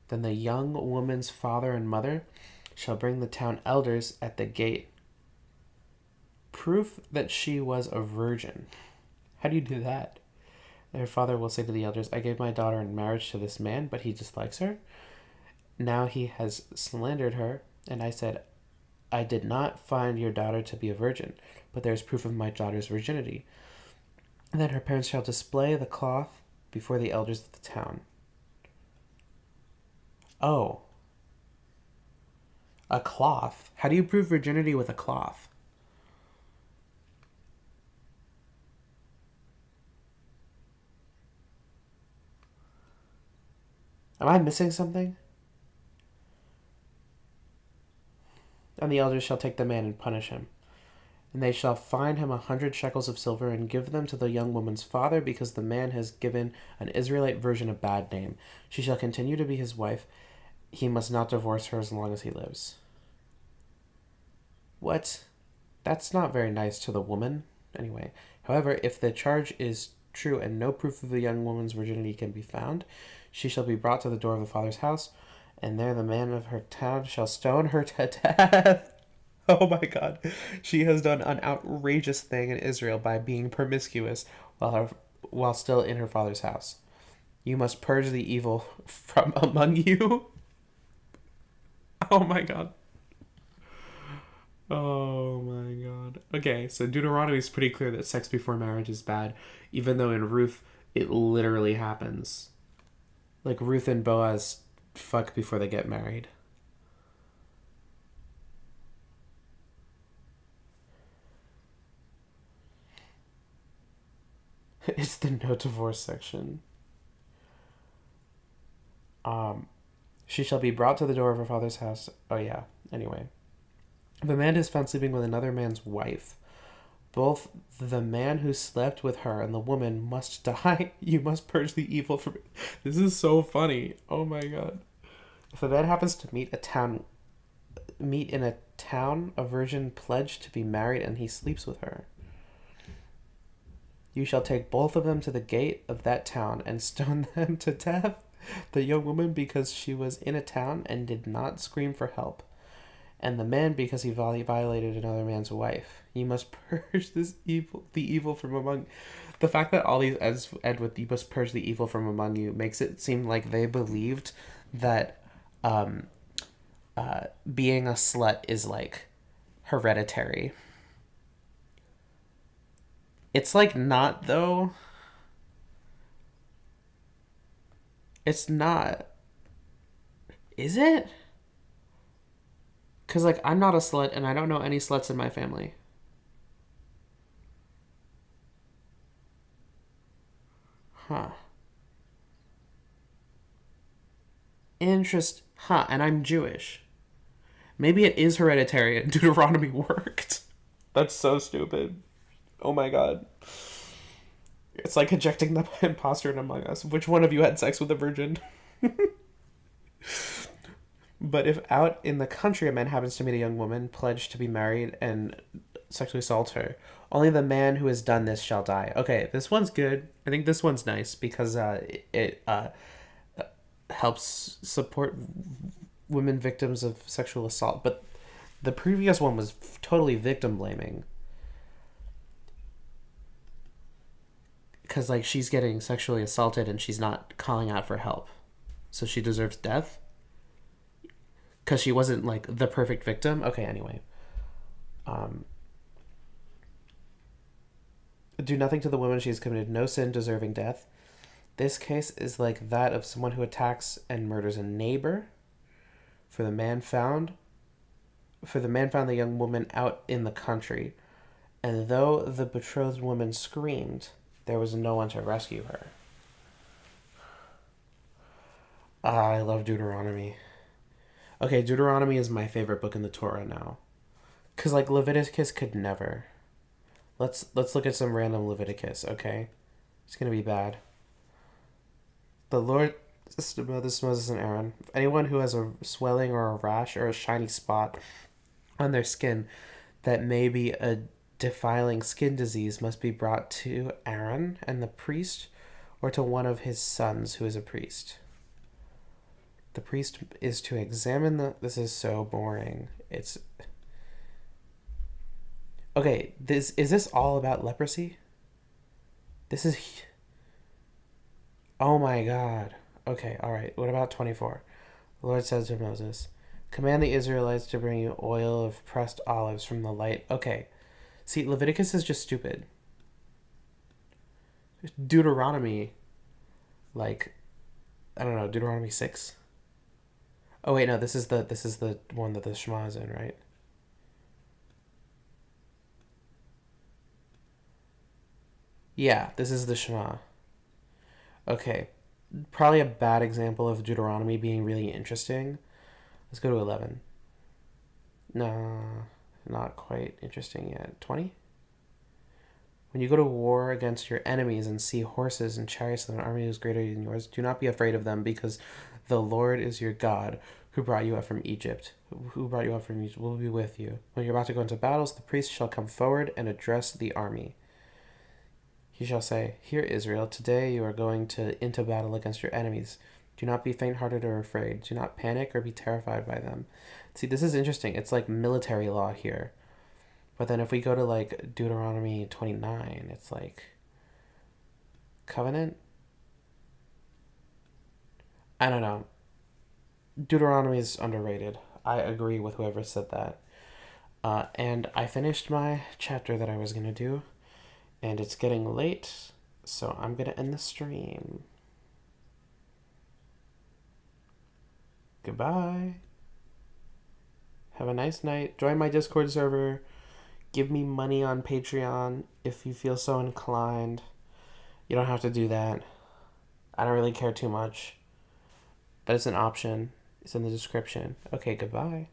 then the young woman's father and mother shall bring the town elders at the gate. Proof that she was a virgin. How do you do that? Their father will say to the elders, I gave my daughter in marriage to this man, but he dislikes her. Now he has slandered her, and I said, I did not find your daughter to be a virgin, but there is proof of my daughter's virginity. And then her parents shall display the cloth before the elders of the town. Oh. A cloth? How do you prove virginity with a cloth? Am I missing something? And the elders shall take the man and punish him. And they shall fine him 100 shekels of silver and give them to the young woman's father, because the man has given an Israelite virgin a bad name. She shall continue to be his wife. He must not divorce her as long as he lives. What? That's not very nice to the woman. Anyway, however, if the charge is true and no proof of the young woman's virginity can be found, she shall be brought to the door of the father's house, and there the man of her town shall stone her to death. Oh my god. She has done an outrageous thing in Israel by being promiscuous while still in her father's house. You must purge the evil from among you. Oh my god. Oh my god. Okay, so Deuteronomy is pretty clear that sex before marriage is bad, even though in Ruth it literally happens. Like Ruth and Boaz fuck before they get married. It's the no divorce section. She shall be brought to the door of her father's house. Oh yeah. Anyway. If a man is found sleeping with another man's wife, both the man who slept with her and the woman must die. You must purge the evil from it. This is so funny. Oh my god. If a man happens to meet a town meet in a town a virgin pledged to be married and he sleeps with her. You shall take both of them to the gate of that town and stone them to death, the young woman because she was in a town and did not scream for help, and the man because he violated another man's wife. You must purge the evil from among. The fact that all these end with "you must purge the evil from among you" makes it seem like they believed that being a slut is like hereditary. It's like not though. It's not. Is it? Cause like I'm not a slut and I don't know any sluts in my family. Huh. Huh, and I'm Jewish. Maybe it is hereditary and Deuteronomy worked. That's so stupid. Oh my god. It's like ejecting the imposter in Among Us. Which one of you had sex with a virgin? But if out in the country a man happens to meet a young woman pledged to be married and sexually assault her, only the man who has done this shall die. Okay, this one's good. I think this one's nice because it helps support women victims of sexual assault. But the previous one was totally victim blaming. Because like she's getting sexually assaulted and she's not calling out for help, so she deserves death because she wasn't like the perfect victim. Okay, anyway, do nothing to the woman; she has committed no sin deserving death. This case is like that of someone who attacks and murders a neighbor. For the man found the young woman out in the country, and though the betrothed woman screamed, there was no one to rescue her. I love Deuteronomy. Okay, Deuteronomy is my favorite book in the Torah now. Cause like Leviticus could never. Let's look at some random Leviticus, okay? It's gonna be bad. The Lord this is Moses and Aaron. If anyone who has a swelling or a rash or a shiny spot on their skin that may be a defiling skin disease must be brought to Aaron and the priest or to one of his sons who is a priest. The priest is to examine this is so boring. It's okay, is this all about leprosy? This is oh my god. Okay, alright. What about 24? The Lord says to Moses, command the Israelites to bring you oil of pressed olives from the light. Okay. See, Leviticus is just stupid. Deuteronomy, like, I don't know, Deuteronomy 6. Oh wait, no, this is the one that the Shema is in, right? Yeah, this is the Shema. Okay. Probably a bad example of Deuteronomy being really interesting. Let's go to 11. No, not quite interesting yet. 20? When you go to war against your enemies and see horses and chariots of an army who is greater than yours, do not be afraid of them, because the Lord is your God, who brought you up from Egypt. Who brought you up from Egypt will be with you. When you're about to go into battles, the priest shall come forward and address the army. He shall say, hear Israel, today you are going into battle against your enemies. Do not be faint-hearted or afraid. Do not panic or be terrified by them. See, this is interesting. It's like military law here. But then if we go to like Deuteronomy 29, it's like covenant? I don't know. Deuteronomy is underrated. I agree with whoever said that. And I finished my chapter that I was going to do. And it's getting late, so I'm going to end the stream. Goodbye. Have a nice night. Join my Discord server. Give me money on Patreon if you feel so inclined. You don't have to do that. I don't really care too much. But it's an option. It's in the description. Okay, goodbye.